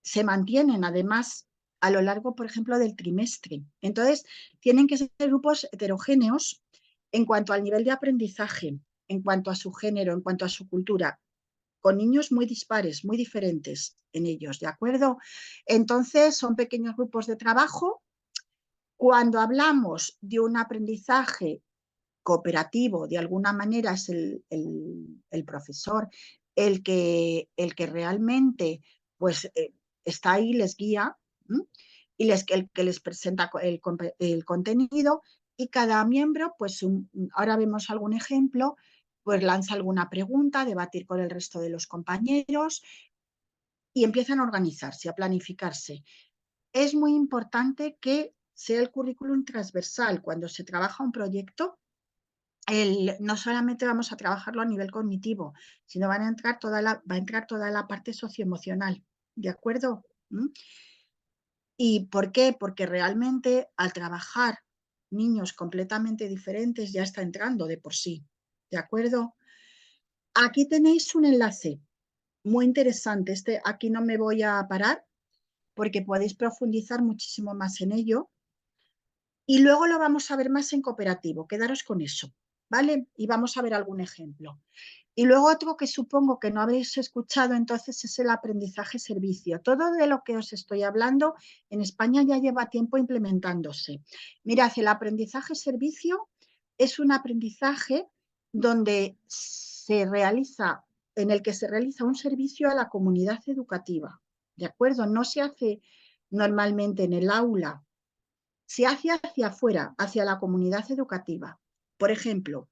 se mantienen además a lo largo, por ejemplo, del trimestre. Entonces, tienen que ser grupos heterogéneos en cuanto al nivel de aprendizaje, en cuanto a su género, en cuanto a su cultura, con niños muy dispares, muy diferentes en ellos, ¿de acuerdo? Entonces, son pequeños grupos de trabajo. Cuando hablamos de un aprendizaje cooperativo, de alguna manera es el profesor el que realmente pues, está ahí, les guía, y el que les presenta el contenido, y cada miembro, pues ahora vemos algún ejemplo, pues lanza alguna pregunta, debatir con el resto de los compañeros y empiezan a organizarse, a planificarse. Es muy importante que sea el currículum transversal. Cuando se trabaja un proyecto, no solamente vamos a trabajarlo a nivel cognitivo, sino va a entrar toda la parte socioemocional, ¿de acuerdo? ¿Y por qué? Porque realmente al trabajar niños completamente diferentes ya está entrando de por sí, ¿de acuerdo? Aquí tenéis un enlace muy interesante. Aquí no me voy a parar porque podéis profundizar muchísimo más en ello. Y luego lo vamos a ver más en cooperativo, quedaros con eso, ¿vale? Y vamos a ver algún ejemplo. Y luego otro que supongo que no habréis escuchado entonces es el aprendizaje servicio. Todo de lo que os estoy hablando en España ya lleva tiempo implementándose. Mirad, el aprendizaje servicio es un aprendizaje donde en el que se realiza un servicio a la comunidad educativa, ¿de acuerdo? No se hace normalmente en el aula, se hace hacia afuera, hacia la comunidad educativa. Por ejemplo,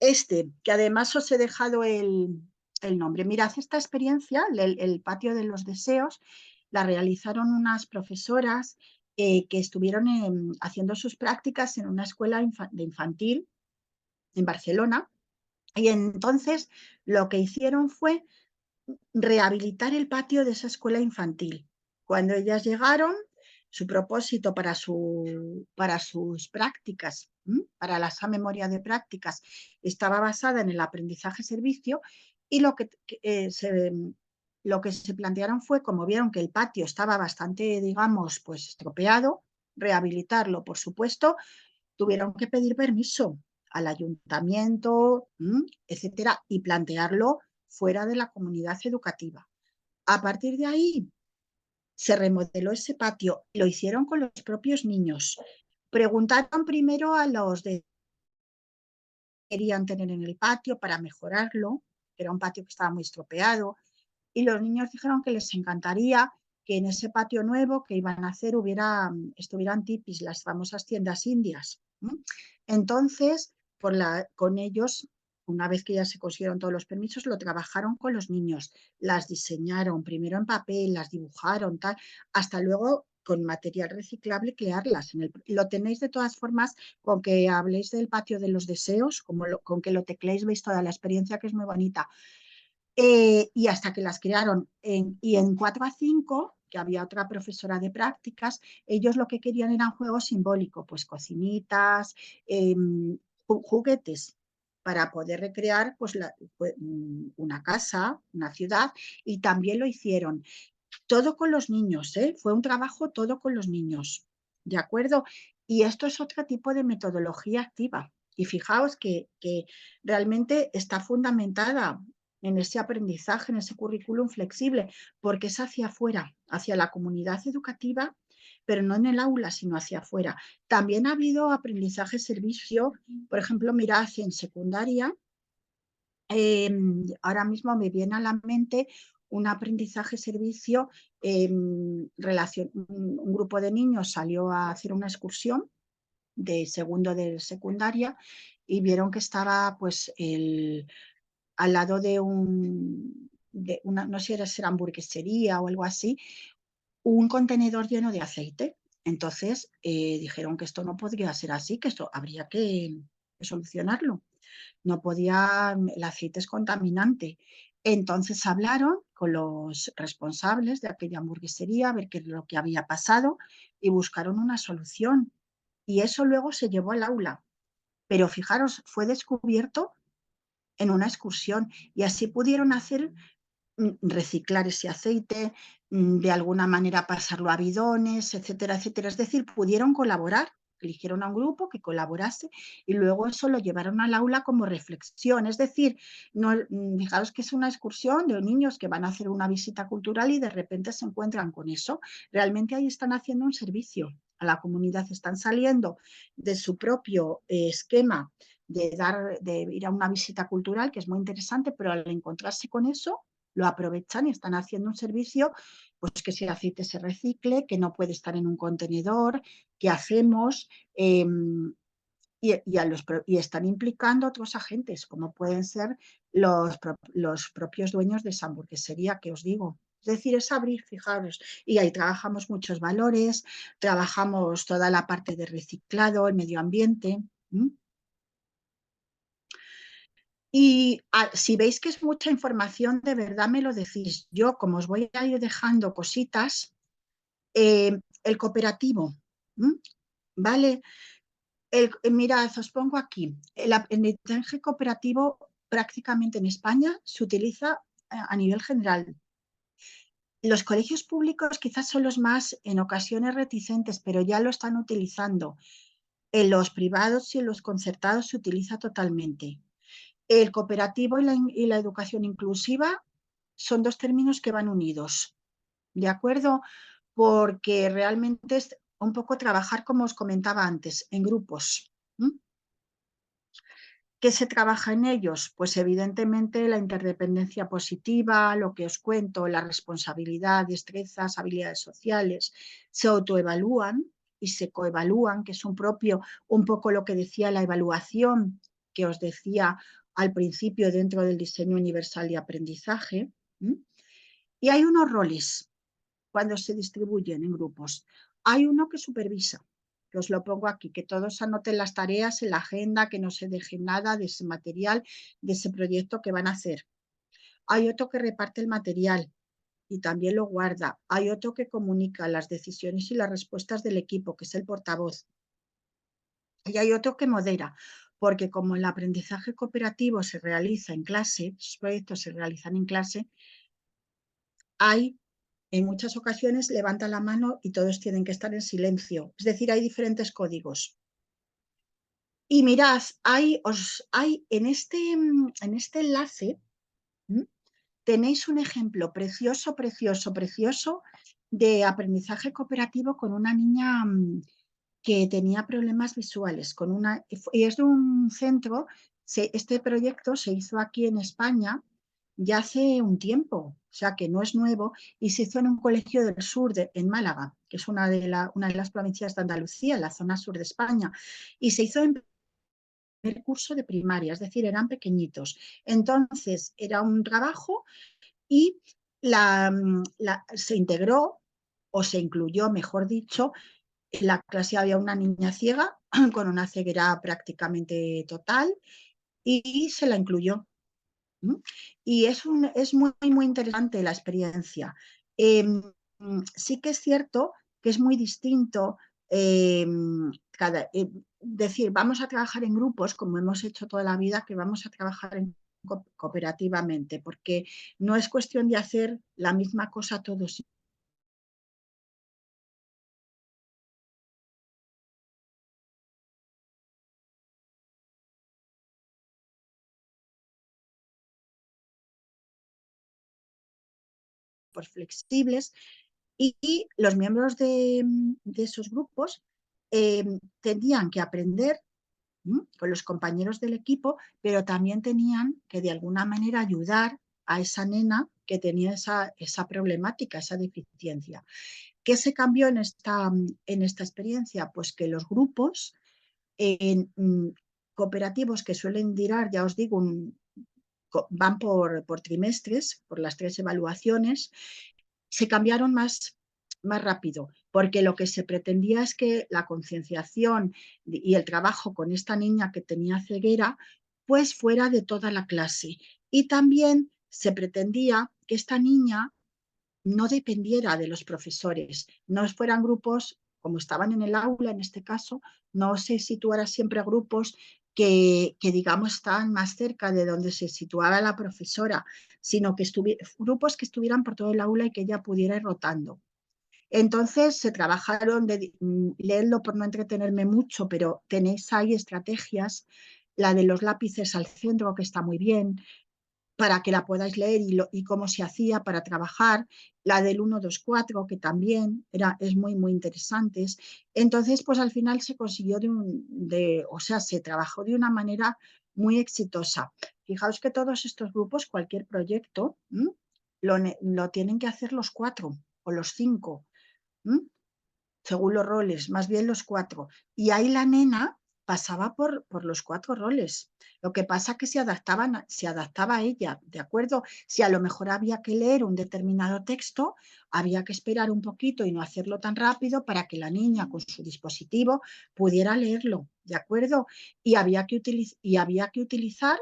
que además os he dejado el nombre. Mirad, esta experiencia, el patio de los deseos, la realizaron unas profesoras que estuvieron haciendo sus prácticas en una escuela de infantil en Barcelona. Y entonces lo que hicieron fue rehabilitar el patio de esa escuela infantil. Cuando ellas llegaron, su propósito para sus prácticas, para esa memoria de prácticas, estaba basada en el aprendizaje servicio, y lo que se plantearon fue, como vieron que el patio estaba bastante, digamos, pues estropeado, rehabilitarlo, por supuesto, tuvieron que pedir permiso al ayuntamiento, etcétera, y plantearlo fuera de la comunidad educativa. A partir de ahí, se remodeló ese patio, lo hicieron con los propios niños. Preguntaron primero a los de que querían tener en el patio para mejorarlo, que era un patio que estaba muy estropeado, y los niños dijeron que les encantaría que en ese patio nuevo que iban a hacer estuvieran tipis, las famosas tiendas indias. Entonces, con ellos, una vez que ya se consiguieron todos los permisos, lo trabajaron con los niños, las diseñaron primero en papel, las dibujaron, tal, hasta luego con material reciclable crearlas. Lo tenéis de todas formas, con que habléis del patio de los deseos, con que lo tecleéis, veis toda la experiencia, que es muy bonita. Y hasta que las crearon. Y en 4 a 5, que había otra profesora de prácticas, ellos lo que querían eran juegos simbólicos, pues cocinitas, juguetes, para poder recrear pues, una casa, una ciudad, y también lo hicieron. Todo con los niños, ¿eh? Fue un trabajo todo con los niños, ¿de acuerdo? Y esto es otro tipo de metodología activa. Y fijaos que realmente está fundamentada en ese aprendizaje, en ese currículum flexible, porque es hacia afuera, hacia la comunidad educativa, pero no en el aula, sino hacia afuera. También ha habido aprendizaje-servicio, por ejemplo, mirad, en secundaria, ahora mismo me viene a la mente un aprendizaje-servicio, un grupo de niños salió a hacer una excursión de segundo de secundaria y vieron que estaba pues al lado de una, no sé si era hamburguesería o algo así, un contenedor lleno de aceite. Entonces dijeron que esto no podría ser así, que esto habría que solucionarlo. No podía, el aceite es contaminante. Entonces hablaron con los responsables de aquella hamburguesería a ver qué es lo que había pasado y buscaron una solución. Y eso luego se llevó al aula. Pero fijaros, fue descubierto en una excursión y así pudieron hacer reciclar ese aceite, de alguna manera pasarlo a bidones, etcétera, etcétera. Es decir, pudieron colaborar, eligieron a un grupo que colaborase y luego eso lo llevaron al aula como reflexión. Es decir, no, fijaros que es una excursión de niños que van a hacer una visita cultural y de repente se encuentran con eso. Realmente ahí están haciendo un servicio a la comunidad, están saliendo de su propio esquema de ir a una visita cultural, que es muy interesante, pero al encontrarse con eso, lo aprovechan y están haciendo un servicio, pues que ese aceite se recicle, que no puede estar en un contenedor, que hacemos, y están implicando a otros agentes, como pueden ser los propios dueños de esa hamburguesería que os digo. Es decir, es abrir, fijaros, y ahí trabajamos muchos valores, trabajamos toda la parte de reciclado, el medio ambiente. Y si veis que es mucha información, de verdad me lo decís. Yo, como os voy a ir dejando cositas, el cooperativo, ¿vale? Mirad, os pongo aquí. El aprendizaje cooperativo prácticamente en España se utiliza a nivel general. Los colegios públicos quizás son los más en ocasiones reticentes, pero ya lo están utilizando. En los privados y en los concertados se utiliza totalmente. El cooperativo y la educación inclusiva son dos términos que van unidos, ¿de acuerdo? Porque realmente es un poco trabajar, como os comentaba antes, en grupos. ¿Qué se trabaja en ellos? Pues evidentemente la interdependencia positiva, lo que os cuento, la responsabilidad, destrezas, habilidades sociales, se autoevalúan y se coevalúan, que es un poco lo que decía la evaluación que os decía al principio dentro del diseño universal de aprendizaje. Y hay unos roles cuando se distribuyen en grupos. Hay uno que supervisa, que os lo pongo aquí, que todos anoten las tareas en la agenda, que no se deje nada de ese material, de ese proyecto que van a hacer. Hay otro que reparte el material y también lo guarda. Hay otro que comunica las decisiones y las respuestas del equipo, que es el portavoz. Y hay otro que modera, porque como el aprendizaje cooperativo se realiza en clase, los proyectos se realizan en clase, en muchas ocasiones levanta la mano y todos tienen que estar en silencio. Es decir, hay diferentes códigos. Y mirad, hay en este enlace, tenéis un ejemplo precioso, precioso, precioso de aprendizaje cooperativo con una niña que tenía problemas visuales. Y es de un centro, este proyecto se hizo aquí en España ya hace un tiempo, o sea que no es nuevo, y se hizo en un colegio del sur, en Málaga, que es una de las provincias de Andalucía, en la zona sur de España, y se hizo en curso de primaria, es decir, eran pequeñitos. Entonces, era un trabajo y se integró o se incluyó, mejor dicho, en la clase había una niña ciega con una ceguera prácticamente total y se la incluyó. Y es muy, muy interesante la experiencia. Sí que es cierto que es muy distinto decir, vamos a trabajar en grupos, como hemos hecho toda la vida, que vamos a trabajar cooperativamente, porque no es cuestión de hacer la misma cosa todos. Flexibles y los miembros de esos grupos tenían que aprender con los compañeros del equipo, pero también tenían que de alguna manera ayudar a esa nena que tenía esa problemática, esa deficiencia. ¿Qué se cambió en esta experiencia? Pues que los grupos cooperativos que suelen durar, ya os digo, van por trimestres, por las 3 evaluaciones, se cambiaron más rápido, porque lo que se pretendía es que la concienciación y el trabajo con esta niña que tenía ceguera, pues fuera de toda la clase. Y también se pretendía que esta niña no dependiera de los profesores, no fueran grupos, como estaban en el aula en este caso, no se situara siempre a grupos que digamos estaban más cerca de donde se situaba la profesora, sino que grupos que estuvieran por todo el aula y que ella pudiera ir rotando. Entonces se trabajaron, leedlo por no entretenerme mucho, pero tenéis ahí estrategias, la de los lápices al centro, que está muy bien, para que la podáis leer y cómo se hacía para trabajar, la del 1, 2, 4, que también es muy, muy interesante. Entonces, pues al final se consiguió o sea, se trabajó de una manera muy exitosa. Fijaos que todos estos grupos, cualquier proyecto, lo tienen que hacer los 4 o los 5, según los roles, más bien los 4. Y ahí la nena pasaba por los 4 roles. Lo que pasa es que se adaptaba a ella, ¿de acuerdo? Si a lo mejor había que leer un determinado texto, había que esperar un poquito y no hacerlo tan rápido para que la niña con su dispositivo pudiera leerlo, ¿de acuerdo? Y había que utilizar,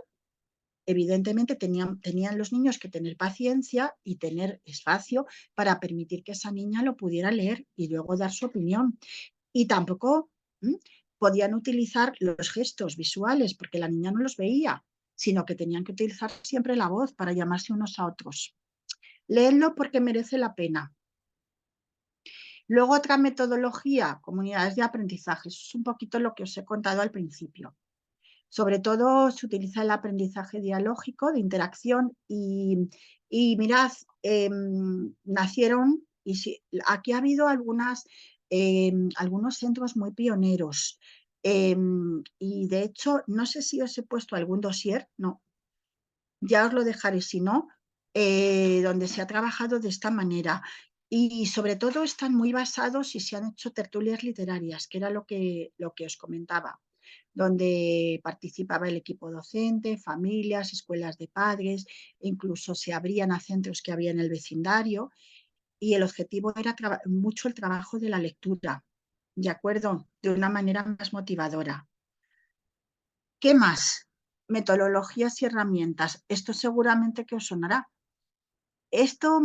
evidentemente tenían los niños que tener paciencia y tener espacio para permitir que esa niña lo pudiera leer y luego dar su opinión. Y tampoco podían utilizar los gestos visuales porque la niña no los veía, sino que tenían que utilizar siempre la voz para llamarse unos a otros. Leedlo porque merece la pena. Luego otra metodología, comunidades de aprendizaje. Eso es un poquito lo que os he contado al principio. Sobre todo se utiliza el aprendizaje dialógico de interacción y mirad, nacieron, aquí ha habido algunos centros muy pioneros y de hecho, no sé si os he puesto algún dossier, no, ya os lo dejaré si no, donde se ha trabajado de esta manera. Y sobre todo están muy basados y se han hecho tertulias literarias, que era lo que os comentaba, donde participaba el equipo docente, familias, escuelas de padres, e incluso se abrían a centros que había en el vecindario y el objetivo era mucho el trabajo de la lectura, ¿de acuerdo? De una manera más motivadora. ¿Qué más? Metodologías y herramientas. Esto seguramente que os sonará. Esto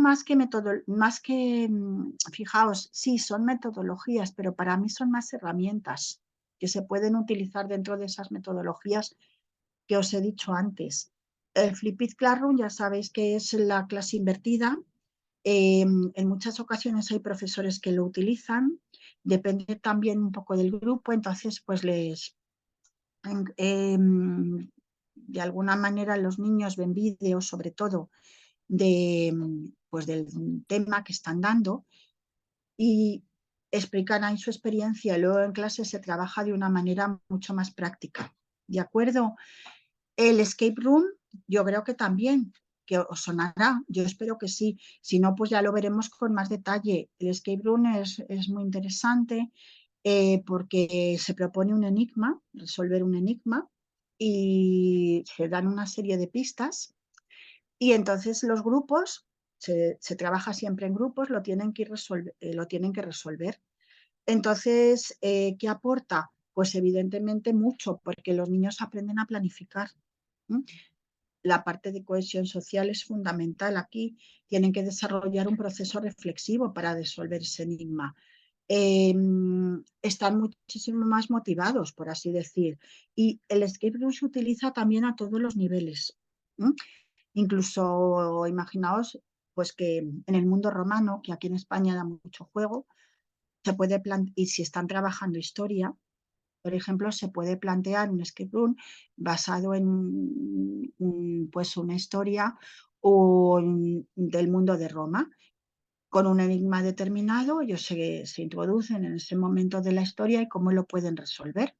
fijaos, sí, son metodologías, pero para mí son más herramientas que se pueden utilizar dentro de esas metodologías que os he dicho antes. El Flipped Classroom ya sabéis que es la clase invertida. En muchas ocasiones hay profesores que lo utilizan, depende también un poco del grupo, entonces pues de alguna manera los niños ven vídeos sobre todo pues del tema que están dando y explican ahí su experiencia y luego en clase se trabaja de una manera mucho más práctica. ¿De acuerdo? El escape room yo creo que también, que os sonará, yo espero que sí, si no pues ya lo veremos con más detalle. El escape room es muy interesante porque se propone un enigma, resolver un enigma y se dan una serie de pistas y entonces los grupos, se trabaja siempre en grupos, lo tienen que resolver. Entonces, ¿qué aporta? Pues evidentemente mucho, porque los niños aprenden a planificar. La parte de cohesión social es fundamental aquí. Tienen que desarrollar un proceso reflexivo para resolver ese enigma. Están muchísimo más motivados, por así decir. Y el escape room se utiliza también a todos los niveles. Incluso imaginaos pues que en el mundo romano, que aquí en España da mucho juego, y si están trabajando historia, por ejemplo, se puede plantear un escape room basado en pues una historia del mundo de Roma. Con un enigma determinado, ellos se introducen en ese momento de la historia y cómo lo pueden resolver.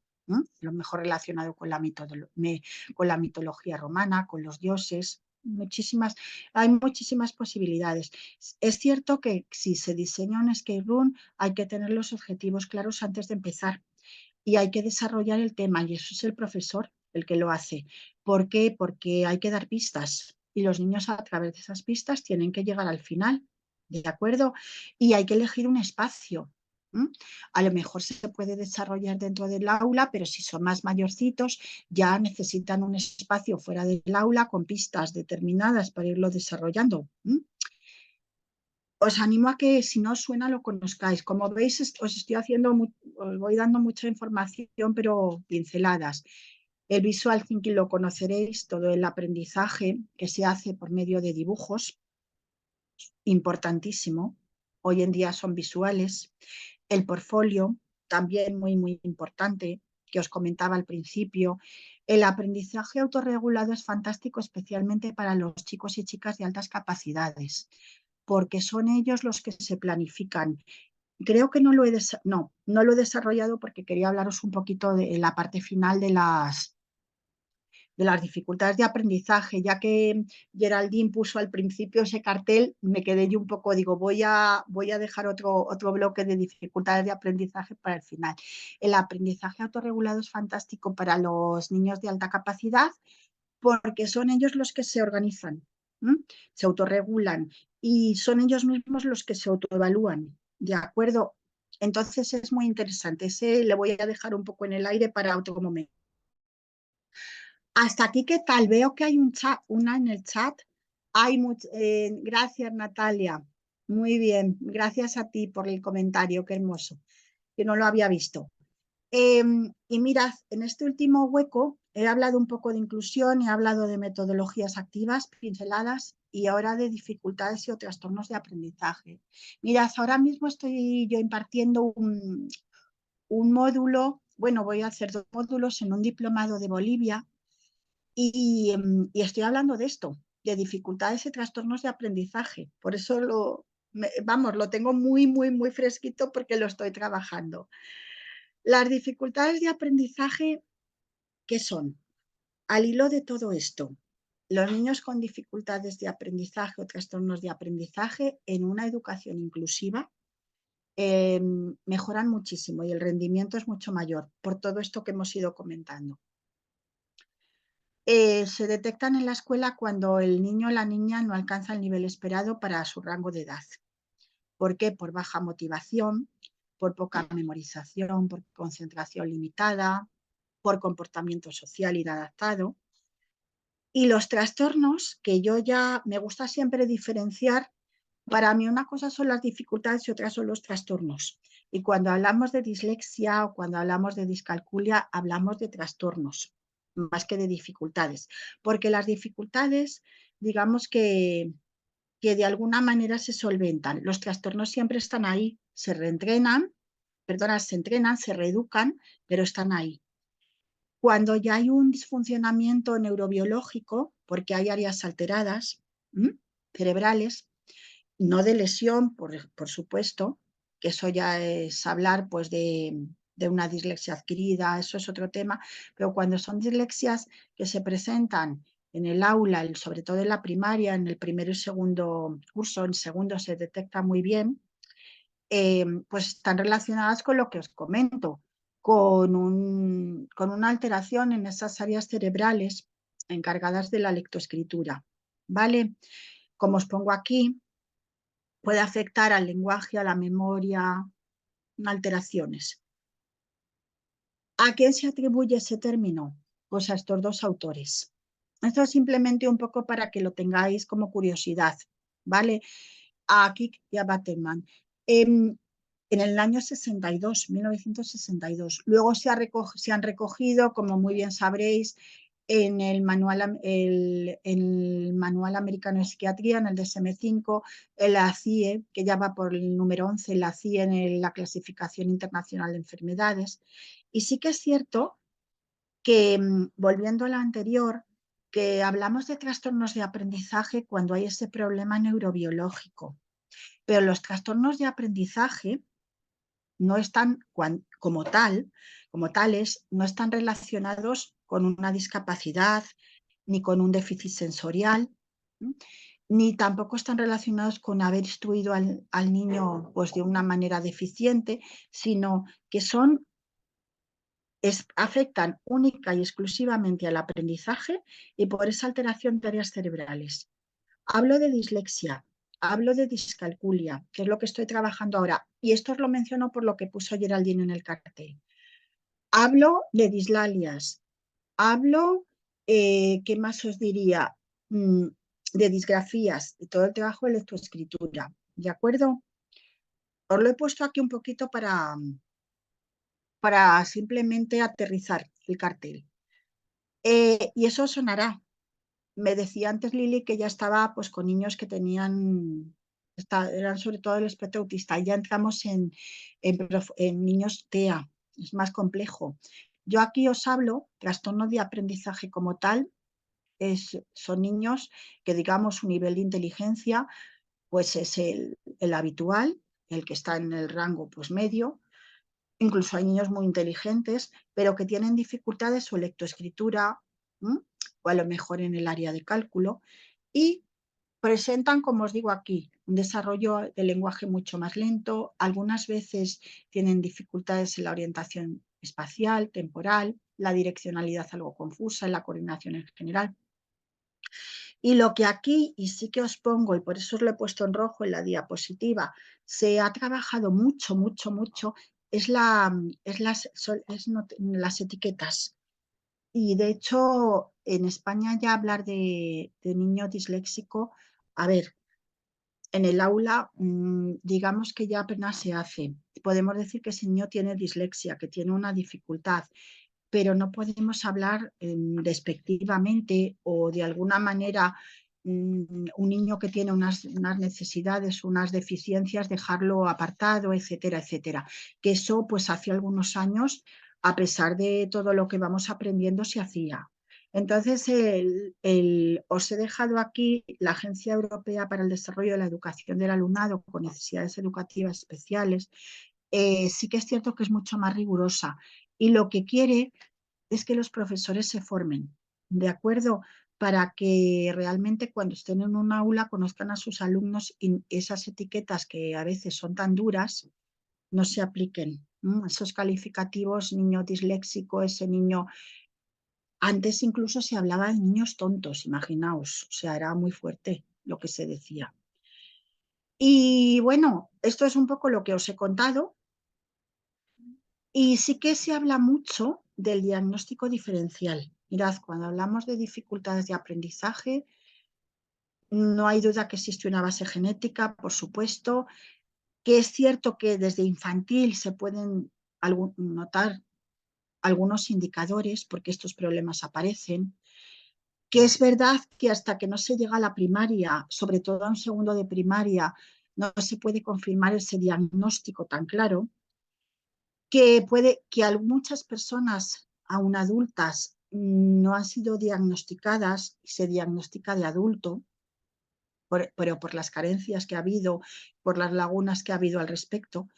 Lo mejor relacionado con la mitología romana, con los dioses. Hay muchísimas posibilidades. Es cierto que si se diseña un escape room hay que tener los objetivos claros antes de empezar y hay que desarrollar el tema y eso es el profesor el que lo hace. ¿Por qué? Porque hay que dar pistas y los niños a través de esas pistas tienen que llegar al final, ¿de acuerdo? Y hay que elegir un espacio. A lo mejor se puede desarrollar dentro del aula, pero si son más mayorcitos ya necesitan un espacio fuera del aula con pistas determinadas para irlo desarrollando. Os animo a que si no os suena lo conozcáis. Como veis, os voy dando mucha información, pero pinceladas. El visual thinking lo conoceréis, todo el aprendizaje que se hace por medio de dibujos, importantísimo. Hoy en día son visuales. El portfolio, también muy importante, que os comentaba al principio. El aprendizaje autorregulado es fantástico, especialmente para los chicos y chicas de altas capacidades, porque son ellos los que se planifican. Creo que no lo he desarrollado porque quería hablaros un poquito de la parte final de las dificultades de aprendizaje, ya que Geraldine puso al principio ese cartel, me quedé yo un poco, digo, voy a dejar otro bloque de dificultades de aprendizaje para el final. El aprendizaje autorregulado es fantástico para los niños de alta capacidad porque son ellos los que se organizan, se autorregulan y son ellos mismos los que se autoevalúan, ¿de acuerdo? Entonces es muy interesante, ese le voy a dejar un poco en el aire para otro momento. Hasta aquí, ¿qué tal? Veo que hay una en el chat. Gracias, Natalia. Muy bien, gracias a ti por el comentario, qué hermoso, que no lo había visto. Y mirad, en este último hueco he hablado un poco de inclusión, he hablado de metodologías activas, pinceladas, y ahora de dificultades y trastornos de aprendizaje. Mirad, ahora mismo estoy yo impartiendo un módulo, bueno, voy a hacer 2 módulos en un diplomado de Bolivia, y estoy hablando de esto, de dificultades y trastornos de aprendizaje. Por eso lo tengo muy fresquito porque lo estoy trabajando. Las dificultades de aprendizaje, ¿qué son? Al hilo de todo esto, los niños con dificultades de aprendizaje o trastornos de aprendizaje en una educación inclusiva mejoran muchísimo y el rendimiento es mucho mayor por todo esto que hemos ido comentando. Se detectan en la escuela cuando el niño o la niña no alcanza el nivel esperado para su rango de edad. ¿Por qué? Por baja motivación, por poca memorización, por concentración limitada, por comportamiento social inadaptado. Y los trastornos, que yo ya me gusta siempre diferenciar, para mí una cosa son las dificultades y otras son los trastornos. Y cuando hablamos de dislexia o cuando hablamos de discalculia, hablamos de trastornos más que de dificultades, porque las dificultades, digamos que de alguna manera se solventan. Los trastornos siempre están ahí, se entrenan, se reeducan, pero están ahí. Cuando ya hay un disfuncionamiento neurobiológico, porque hay áreas alteradas cerebrales, no de lesión, por supuesto, que eso ya es hablar pues de una dislexia adquirida, eso es otro tema, pero cuando son dislexias que se presentan en el aula, sobre todo en la primaria, en el primero y segundo curso, en segundo se detecta muy bien, pues están relacionadas con lo que os comento, con una alteración en esas áreas cerebrales encargadas de la lectoescritura, ¿vale? Como os pongo aquí, puede afectar al lenguaje, a la memoria, alteraciones. ¿A quién se atribuye ese término? Pues a estos dos autores. Esto es simplemente un poco para que lo tengáis como curiosidad, ¿vale? A Kick y a Bateman. En el año 62, 1962. Luego se han recogido, como muy bien sabréis, en el Manual Americano de Psiquiatría, en el DSM-5, en la CIE, que ya va por el número 11, en la CIE, en la Clasificación Internacional de Enfermedades. Y sí que es cierto que, volviendo a la anterior, que hablamos de trastornos de aprendizaje cuando hay ese problema neurobiológico. Pero los trastornos de aprendizaje no están como tales, no están relacionados con una discapacidad, ni con un déficit sensorial, ni tampoco están relacionados con haber instruido al niño pues, de una manera deficiente, sino que afectan única y exclusivamente al aprendizaje y por esa alteración de áreas cerebrales. Hablo de dislexia, hablo de discalculia, que es lo que estoy trabajando ahora, y esto os lo menciono por lo que puso Geraldine en el cartel. Hablo de dislalias, hablo, ¿qué más os diría? De disgrafías, de todo el trabajo de lectoescritura, ¿de acuerdo? Os lo he puesto aquí un poquito para simplemente aterrizar el cartel. Y eso sonará. Me decía antes Lili que ya estaba pues, con niños que eran sobre todo el espectro autista. Ya entramos en niños TEA, es más complejo. Yo aquí os hablo, trastorno de aprendizaje como tal, son niños que digamos su nivel de inteligencia pues es el habitual, el que está en el rango pues medio. Incluso hay niños muy inteligentes, pero que tienen dificultades o lectoescritura, o a lo mejor en el área de cálculo, y presentan, como os digo aquí, un desarrollo del lenguaje mucho más lento. Algunas veces tienen dificultades en la orientación espacial, temporal, la direccionalidad algo confusa, en la coordinación en general. Y lo que aquí, y sí que os pongo, y por eso os lo he puesto en rojo en la diapositiva, se ha trabajado mucho, mucho, mucho, es las etiquetas. Y de hecho, en España ya hablar de niño disléxico, a ver, en el aula, digamos que ya apenas se hace. Podemos decir que ese niño tiene dislexia, que tiene una dificultad, pero no podemos hablar despectivamente o de alguna manera un niño que tiene unas necesidades, unas deficiencias, dejarlo apartado, etcétera, etcétera. Que eso, pues hace algunos años, a pesar de todo lo que vamos aprendiendo, se hacía. Entonces, os he dejado aquí la Agencia Europea para el Desarrollo de la Educación del Alumnado con Necesidades Educativas Especiales. Sí que es cierto que es mucho más rigurosa y lo que quiere es que los profesores se formen, ¿de acuerdo? Para que realmente cuando estén en un aula conozcan a sus alumnos y esas etiquetas que a veces son tan duras no se apliquen. Esos calificativos, niño disléxico, ese niño... Antes incluso se hablaba de niños tontos, imaginaos, o sea, era muy fuerte lo que se decía. Y bueno, esto es un poco lo que os he contado. Y sí que se habla mucho del diagnóstico diferencial. Mirad, cuando hablamos de dificultades de aprendizaje, no hay duda que existe una base genética, por supuesto, que es cierto que desde infantil se pueden notar algunos indicadores porque estos problemas aparecen, que es verdad que hasta que no se llega a la primaria, sobre todo a un segundo de primaria, no se puede confirmar ese diagnóstico tan claro, que muchas personas, aún adultas, no han sido diagnosticadas y se diagnostica de adulto, pero por las carencias que ha habido, por las lagunas que ha habido al respecto,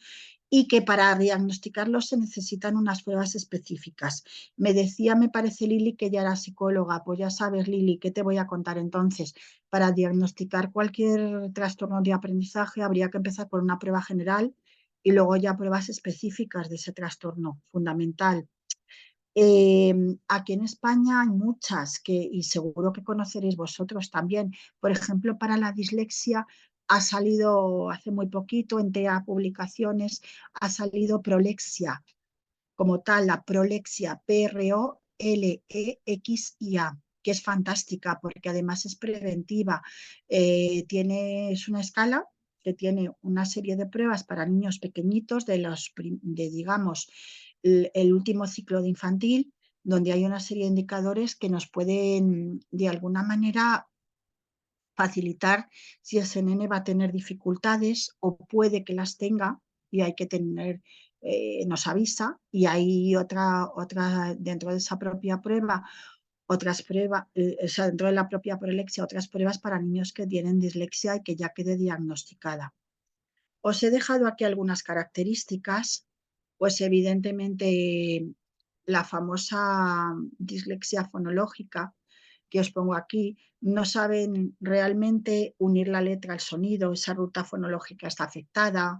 y que para diagnosticarlos se necesitan unas pruebas específicas. Me decía, me parece, Lili, que ya era psicóloga. Pues ya sabes, Lili, ¿qué te voy a contar entonces? Para diagnosticar cualquier trastorno de aprendizaje habría que empezar por una prueba general y luego ya pruebas específicas de ese trastorno fundamental. Aquí en España hay muchas y seguro que conoceréis vosotros también. Por ejemplo, para la dislexia ha salido hace muy poquito en TEA Publicaciones, ha salido Prolexia, como tal, la Prolexia, Prolexia, que es fantástica porque además es preventiva. Es una escala que tiene una serie de pruebas para niños pequeñitos digamos, el último ciclo de infantil, donde hay una serie de indicadores que nos pueden, de alguna manera, facilitar si ese nene va a tener dificultades o puede que las tenga y hay que tener, nos avisa, y hay otra dentro de esa propia prueba, otras pruebas, o sea, dentro de la propia prolexia, otras pruebas para niños que tienen dislexia y que ya quede diagnosticada. Os he dejado aquí algunas características, pues evidentemente la famosa dislexia fonológica que os pongo aquí, no saben realmente unir la letra al sonido, esa ruta fonológica está afectada.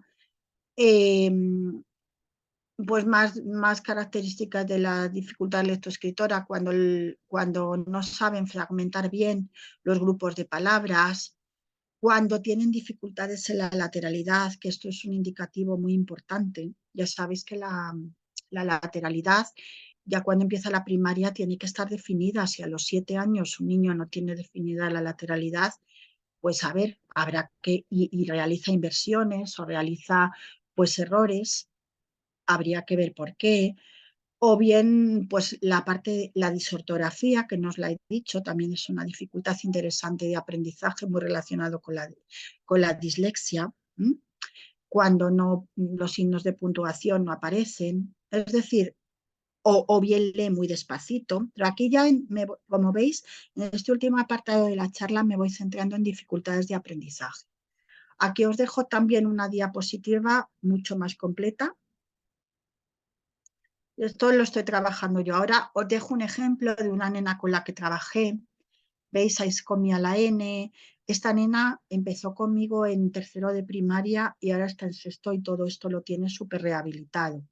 Pues más características de la dificultad lectoescritora cuando no saben fragmentar bien los grupos de palabras, cuando tienen dificultades en la lateralidad, que esto es un indicativo muy importante. Ya sabéis que la lateralidad, ya cuando empieza la primaria, tiene que estar definida. Si a los 7 años un niño no tiene definida la lateralidad, pues a ver, habrá que, y realiza inversiones o realiza pues errores, habría que ver por qué. O bien, pues la disortografía, que no os la he dicho, también es una dificultad interesante de aprendizaje muy relacionado con la dislexia, cuando los signos de puntuación no aparecen. Es decir, o bien lee muy despacito. Pero aquí ya, como veis, en este último apartado de la charla me voy centrando en dificultades de aprendizaje. Aquí os dejo también una diapositiva mucho más completa. Esto lo estoy trabajando yo. Ahora os dejo un ejemplo de una nena con la que trabajé. ¿Veis? Aiscomia la N. Esta nena empezó conmigo en tercero de primaria y ahora está en sexto y todo esto lo tiene súper rehabilitado.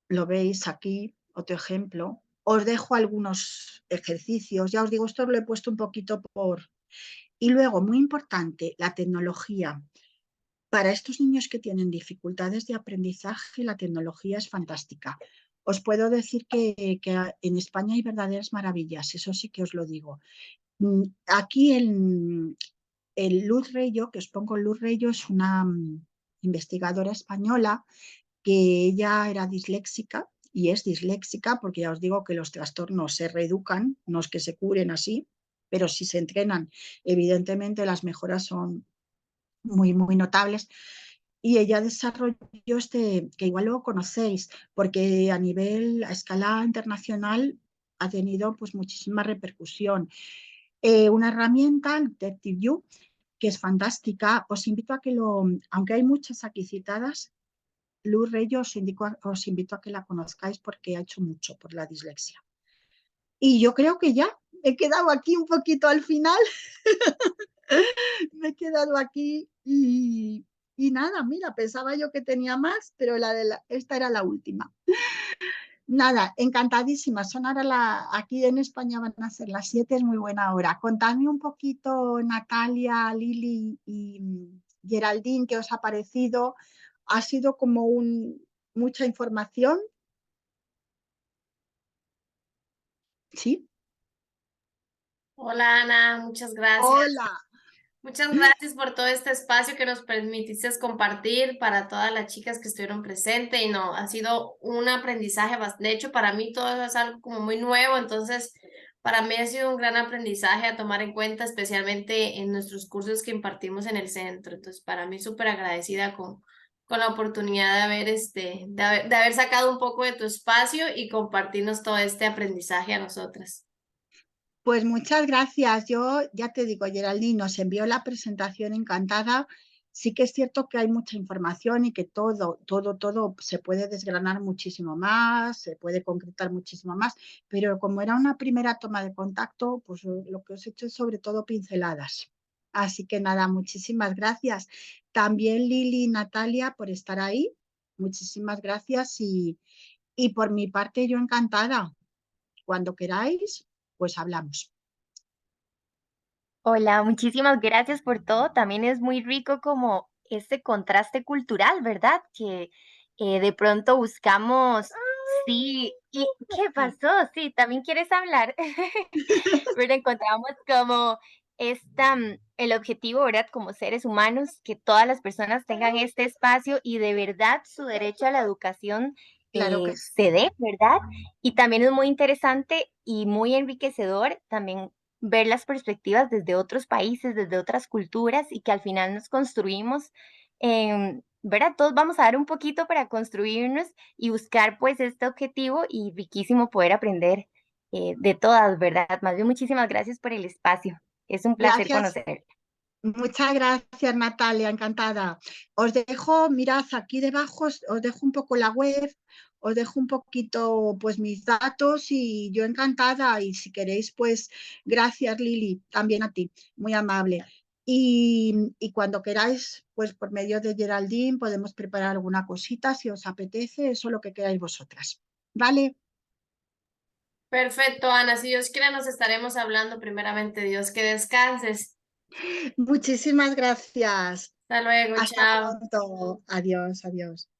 Lo veis aquí, otro ejemplo. Os dejo algunos ejercicios. Ya os digo, esto lo he puesto un poquito por... Y luego, muy importante, la tecnología. Para estos niños que tienen dificultades de aprendizaje, la tecnología es fantástica. Os puedo decir que en España hay verdaderas maravillas, eso sí que os lo digo. Aquí Luz Reyo, que os pongo Luz Reyo, es una investigadora española que ella era disléxica y es disléxica porque ya os digo que los trastornos se reeducan, no es que se curen así, pero si se entrenan, evidentemente las mejoras son muy, muy notables. Y ella desarrolló que igual lo conocéis, porque a escala internacional, ha tenido pues muchísima repercusión. Una herramienta, Detective You, que es fantástica. Os invito a aunque hay muchas aquí citadas, Luz Reyo os invito a que la conozcáis porque ha hecho mucho por la dislexia. Y yo creo que ya he quedado aquí un poquito al final. Me he quedado aquí y nada, mira, pensaba yo que tenía más, pero esta era la última. Nada, encantadísima. Son ahora aquí en España van a ser las 7, es muy buena hora. Contadme un poquito, Natalia, Lili y Geraldine, qué os ha parecido. Ha sido como mucha información. ¿Sí? Hola Ana, muchas gracias. Hola. Muchas gracias por todo este espacio que nos permitiste compartir para todas las chicas que estuvieron presentes y no, ha sido un aprendizaje, de hecho para mí todo eso es algo como muy nuevo, entonces para mí ha sido un gran aprendizaje a tomar en cuenta, especialmente en nuestros cursos que impartimos en el centro, entonces para mí súper agradecida con la oportunidad de haber sacado un poco de tu espacio y compartirnos todo este aprendizaje a nosotras. Pues muchas gracias. Yo ya te digo, Geraldine, nos envió la presentación encantada. Sí que es cierto que hay mucha información y que todo se puede desgranar muchísimo más, se puede concretar muchísimo más, pero como era una primera toma de contacto, pues lo que os he hecho es sobre todo pinceladas. Así que nada, muchísimas gracias. También Lili y Natalia por estar ahí. Muchísimas gracias y por mi parte yo encantada. Cuando queráis, pues hablamos. Hola, muchísimas gracias por todo. También es muy rico como este contraste cultural, ¿verdad? Que de pronto buscamos, sí, ¿y qué pasó? Sí, también quieres hablar. Pero encontramos como el objetivo, ¿verdad? Como seres humanos, que todas las personas tengan este espacio y de verdad su derecho a la educación Claro que sí. se dé, ¿verdad? Y también es muy interesante y muy enriquecedor también ver las perspectivas desde otros países, desde otras culturas y que al final nos construimos, ¿verdad? Todos vamos a dar un poquito para construirnos y buscar pues este objetivo y riquísimo poder aprender de todas, ¿verdad? Más bien, muchísimas gracias por el espacio. Es un placer Gracias. conocer. Muchas gracias, Natalia, encantada. Os dejo, mirad, aquí debajo os dejo un poco la web, os dejo un poquito pues mis datos y yo encantada y si queréis pues gracias Lili, también a ti, muy amable. Y cuando queráis pues por medio de Geraldine podemos preparar alguna cosita si os apetece, eso lo que queráis vosotras. ¿Vale? Perfecto, Ana. Si Dios quiere, nos estaremos hablando primeramente. Dios, que descanses. Muchísimas gracias. Hasta luego, Hasta chao. pronto. Adiós, adiós.